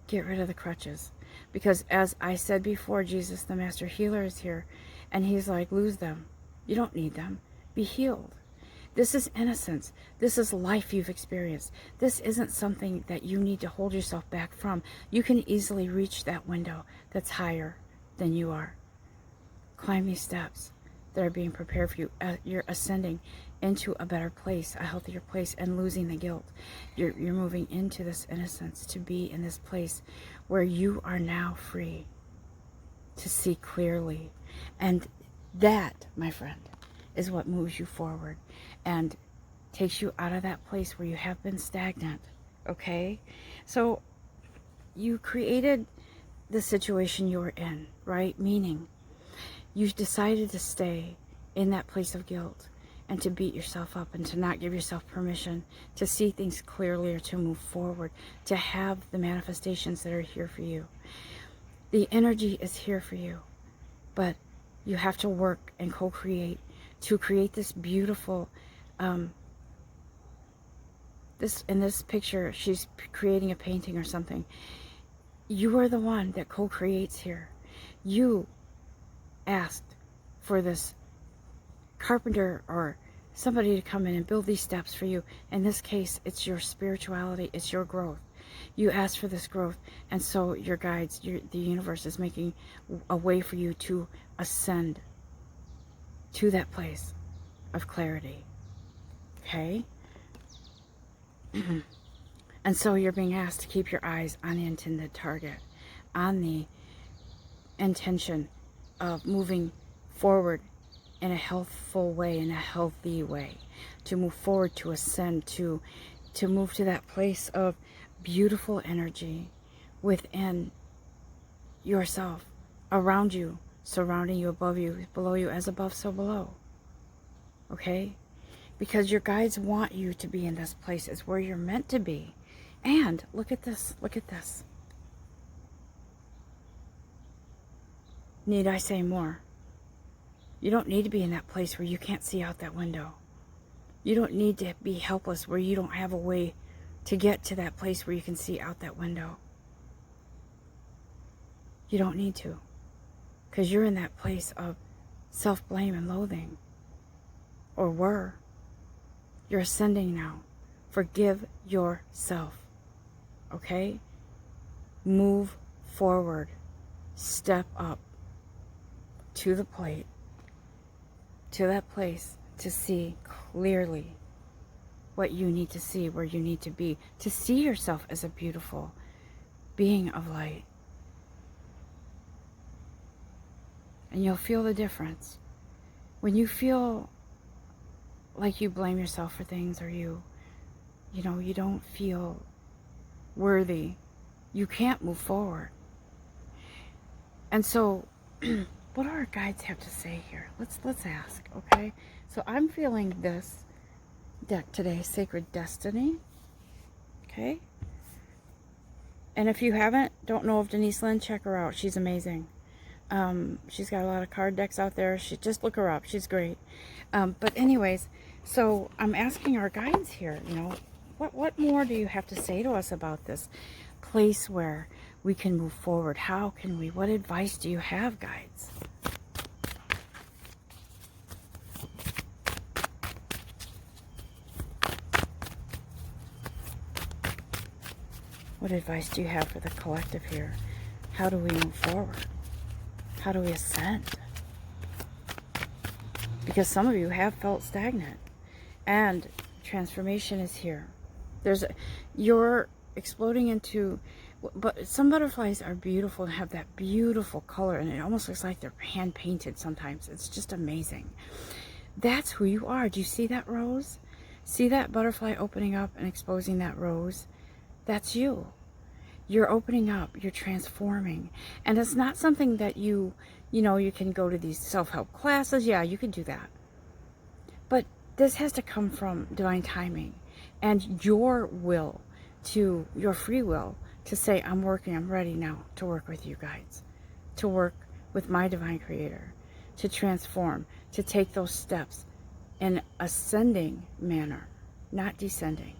Get rid of the crutches. Because as I said before, Jesus, the Master Healer, is here, and he's like, lose them. You don't need them. Be healed. This is innocence. This is life you've experienced. This isn't something that you need to hold yourself back from. You can easily reach that window that's higher than you are. Climb these steps that are being prepared for you. You're ascending into a better place, a healthier place, and losing the guilt. You're moving into this innocence to be in this place where you are now free to see clearly. And that, my friend, is what moves you forward and takes you out of that place where you have been stagnant. Okay? So you created the situation you were in, right? Meaning you decided to stay in that place of guilt and to beat yourself up and to not give yourself permission to see things clearly or to move forward, to have the manifestations that are here for you. The energy is here for you, but you have to work and co-create to create this beautiful, in this picture, she's creating a painting or something. You are the one that co-creates here. You asked for this carpenter or somebody to come in and build these steps for you. In this case, it's your spirituality, it's your growth. You asked for this growth, and so your guides, the universe is making a way for you to ascend to that place of clarity. Okay? And so you're being asked to keep your eyes on the intended target, on the intention of moving forward in a healthful way, in a healthy way, to move forward, to ascend, to move to that place of beautiful energy within yourself, around you, surrounding you, above you, below you, as above, so below. Okay? Because your guides want you to be in this place. It's where you're meant to be. And look at this. Look at this. Need I say more? You don't need to be in that place where you can't see out that window. You don't need to be helpless where you don't have a way to get to that place where you can see out that window. You don't need to. Because you're in that place of self-blame and loathing. Or were. You're ascending now. Forgive yourself. Okay? Move forward. Step up to the plate, to that place, to see clearly what you need to see, where you need to be, to see yourself as a beautiful being of light. And you'll feel the difference. When you feel like you blame yourself for things, or you don't feel worthy, you can't move forward. And so what do our guides have to say here? Let's ask, okay? So I'm feeling this deck today, Sacred Destiny. Okay? And if you don't know of Denise Lynn, check her out. She's amazing. She's got a lot of card decks out there. Just look her up. She's great. But anyways, so I'm asking our guides here, what more do you have to say to us about this place where we can move forward? How can we? What advice do you have, guides? What advice do you have for the collective here? How do we move forward? How do we ascend? Because some of you have felt stagnant, and transformation is here. You're exploding into, but some butterflies are beautiful and have that beautiful color, and it almost looks like they're hand painted sometimes. It's just amazing. That's who you are. Do you see that rose? See that butterfly opening up and exposing that rose? That's you. You're opening up, you're transforming. And it's not something that you can go to these self-help classes. Yeah, you can do that. But this has to come from divine timing and your will, your free will, to say, I'm ready now to work with you guides, to work with my divine creator, to transform, to take those steps in ascending manner, not descending,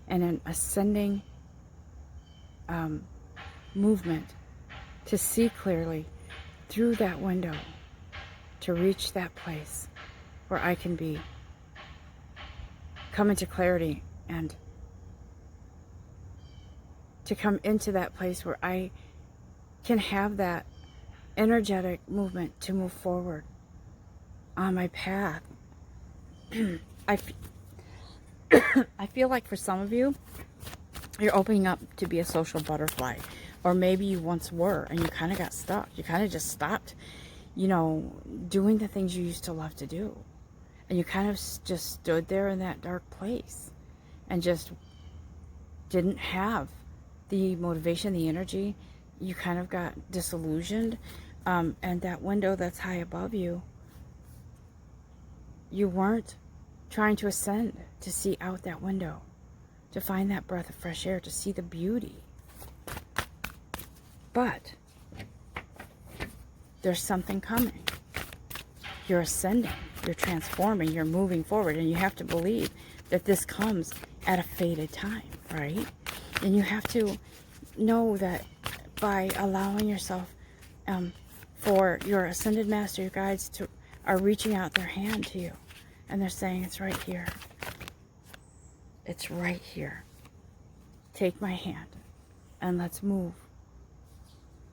and an ascending movement, to see clearly through that window, to reach that place where I can come into clarity and to come into that place where I can have that energetic movement to move forward on my path. I feel like for some of you, you're opening up to be a social butterfly. Or maybe you once were and you kind of got stuck. You kind of just stopped, you know, doing the things you used to love to do. And you kind of just stood there in that dark place and just didn't have the motivation, the energy. You kind of got disillusioned. And that window that's high above you, you weren't trying to ascend to see out that window, to find that breath of fresh air, to see the beauty. But there's something coming. You're ascending, you're transforming, you're moving forward, and you have to believe that this comes at a fated time, right? And you have to know that by allowing yourself for your ascended master, your guides are reaching out their hand to you, and they're saying, it's right here. It's right here. Take my hand and let's move.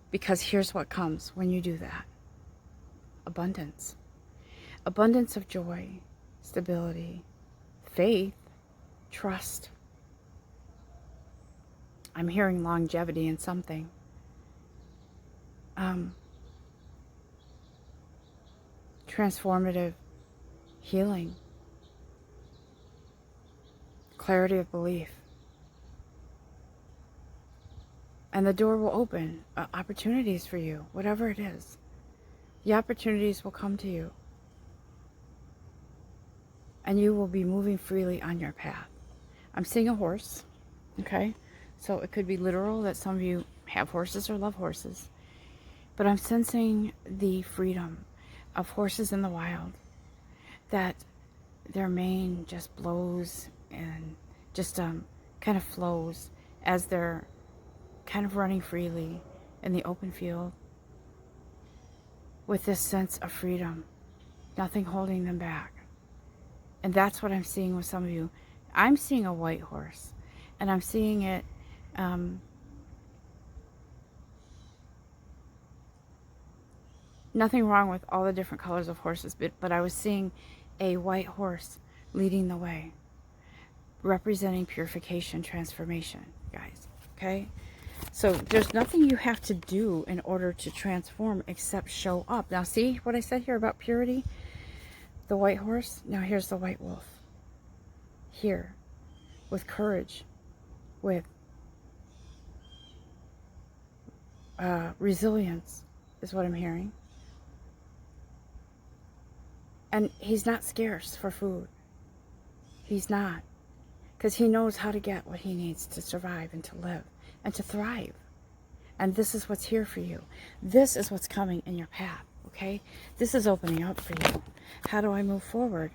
Because here's what comes when you do that. Abundance. Abundance of joy, stability, faith, trust. I'm hearing longevity in something. Transformative healing. Clarity of belief. And the door will open. Opportunities for you, whatever it is. The opportunities will come to you. And you will be moving freely on your path. I'm seeing a horse. Okay? So it could be literal that some of you have horses or love horses. But I'm sensing the freedom of horses in the wild. That their mane just blows and just kind of flows as they're kind of running freely in the open field with this sense of freedom, nothing holding them back. And that's what I'm seeing with some of you. I'm seeing a white horse, and I'm seeing it nothing wrong with all the different colors of horses, but I was seeing a white horse leading the way, representing purification, transformation, guys, okay? So there's nothing you have to do in order to transform except show up. Now see what I said here about purity? The white horse, now here's the white wolf. Here, with courage, with resilience is what I'm hearing. And he's not scarce for food. He's not. Because he knows how to get what he needs to survive and to live and to thrive. And this is what's here for you. This is what's coming in your path, okay? This is opening up for you. How do I move forward?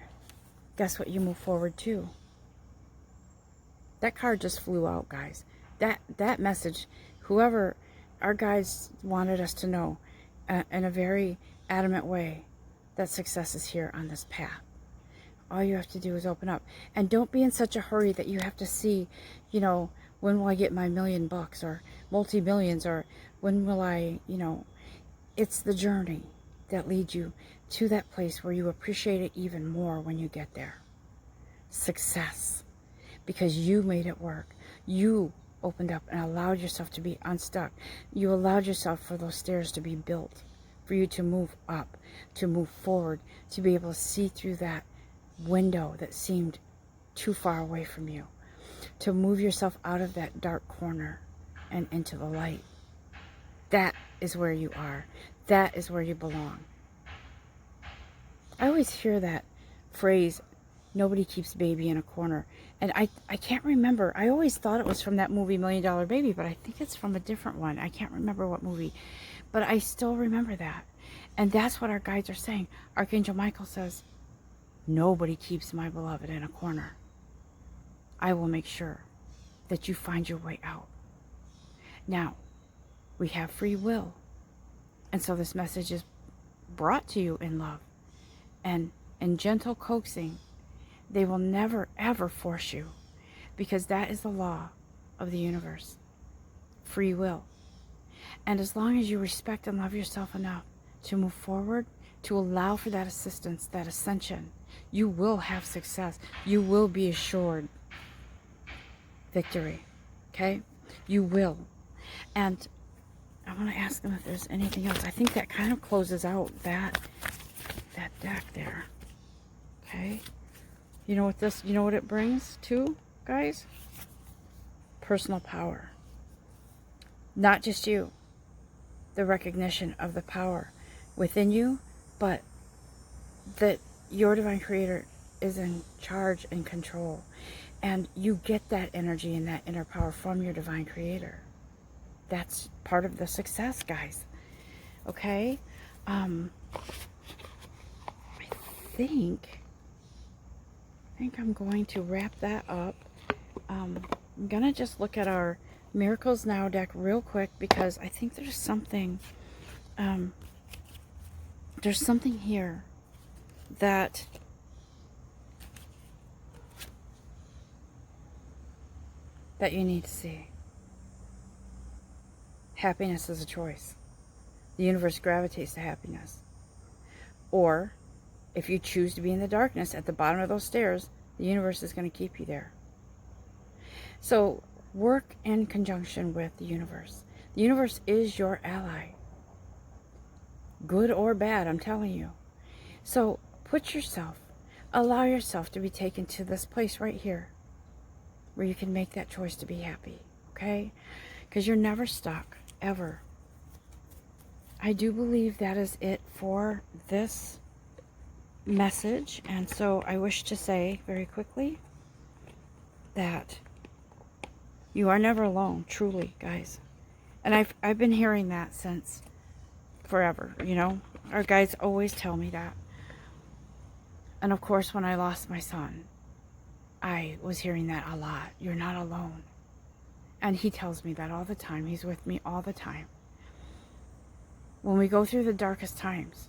Guess what you move forward to? That card just flew out, guys. That message, whoever our guides wanted us to know in a very adamant way, that success is here on this path. All you have to do is open up. And don't be in such a hurry that you have to see, you know, when will I get my $1 million or multi-millions, or when will I, you know, it's the journey that leads you to that place where you appreciate it even more when you get there. Success. Because you made it work. You opened up and allowed yourself to be unstuck. You allowed yourself for those stairs to be built, for you to move up, to move forward, to be able to see through that window that seemed too far away from you, to move yourself out of that dark corner and into the light. That is where you are. That is where you belong. I always hear that phrase, nobody keeps baby in a corner. And I can't remember. I always thought it was from that movie $1 Million Baby, but I think it's from a different one. I can't remember what movie. But I still remember that. And that's what our guides are saying. Archangel Michael says, nobody keeps my beloved in a corner. I will make sure that you find your way out. Now, we have free will. And so this message is brought to you in love and and gentle coaxing. They will never, ever force you, because that is the law of the universe. Free will. And as long as you respect and love yourself enough to move forward, to allow for that assistance, that ascension, you will have success. You will be assured victory. Okay? You will. And I want to ask them if there's anything else. I think that kind of closes out that deck there. Okay? You know what it brings too, guys? Personal power. Not just you. The recognition of the power within you, but that your divine creator is in charge and control. And you get that energy and that inner power from your divine creator. That's part of the success, guys. Okay? I think I'm going to wrap that up. I'm going to just look at our Miracles Now deck real quick, because I think there's something here that you need to see. Happiness is a choice. The universe gravitates to happiness. Or, if you choose to be in the darkness at the bottom of those stairs, the universe is going to keep you there. So, work in conjunction with the universe. The universe is your ally. Good or bad, I'm telling you. So, allow yourself to be taken to this place right here, where you can make that choice to be happy. Okay? Because you're never stuck, ever. I do believe that is it for this message. And so I wish to say very quickly that you are never alone, truly, guys. And I've been hearing that since forever, you know. Our guides always tell me that. And of course, when I lost my son, I was hearing that a lot. You're not alone. And he tells me that all the time. He's with me all the time. When we go through the darkest times,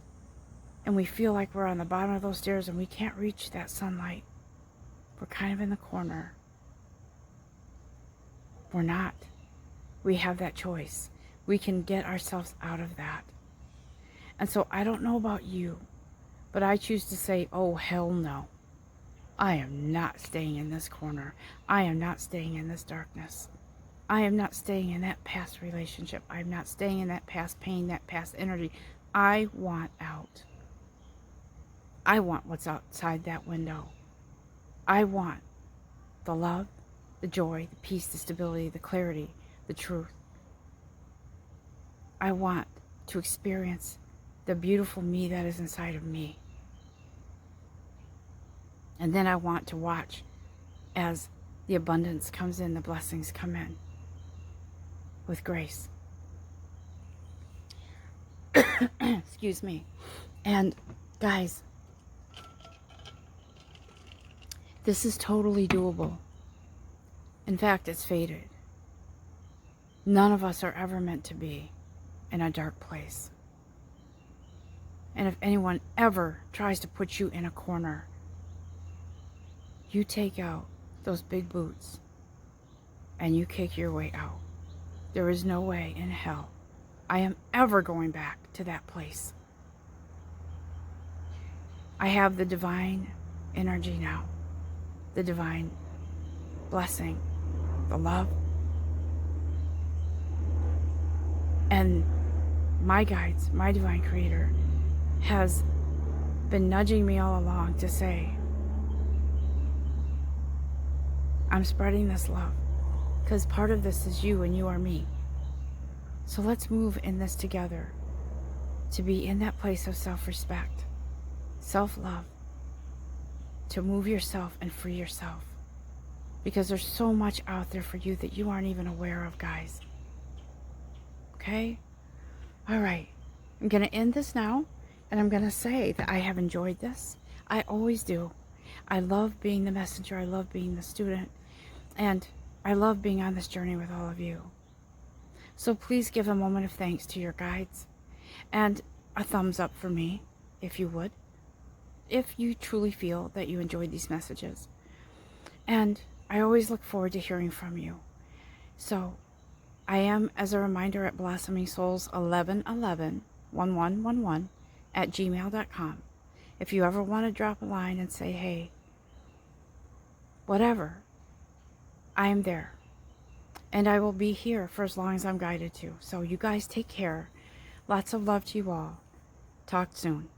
and we feel like we're on the bottom of those stairs and we can't reach that sunlight, we're kind of in the corner. We're not. We have that choice. We can get ourselves out of that. And so I don't know about you, but I choose to say, oh, hell no. I am not staying in this corner. I am not staying in this darkness. I am not staying in that past relationship. I'm not staying in that past pain, that past energy. I want out. I want what's outside that window. I want the love, the joy, the peace, the stability, the clarity, the truth. I want to experience the beautiful me that is inside of me. And then I want to watch as the abundance comes in, the blessings come in with grace. Excuse me. And guys, this is totally doable. In fact, it's fated. None of us are ever meant to be in a dark place. And if anyone ever tries to put you in a corner, you take out those big boots and you kick your way out. There is no way in hell I am ever going back to that place. I have the divine energy now, the divine blessing, the love, and my guides, my divine creator has been nudging me all along to say, I'm spreading this love, because part of this is you and you are me. So let's move in this together to be in that place of self-respect, self-love, to move yourself and free yourself. Because there's so much out there for you that you aren't even aware of, guys. Okay? All right. I'm going to end this now, and I'm going to say that I have enjoyed this. I always do. I love being the messenger. I love being the student. And I love being on this journey with all of you. So please give a moment of thanks to your guides. And a thumbs up for me, if you would. if you truly feel that you enjoyed these messages. And I always look forward to hearing from you. So I am, as a reminder, at blossoming1111 at gmail.com. If you ever want to drop a line and say, hey, whatever, I am there. And I will be here for as long as I'm guided to. So you guys take care. Lots of love to you all. Talk soon.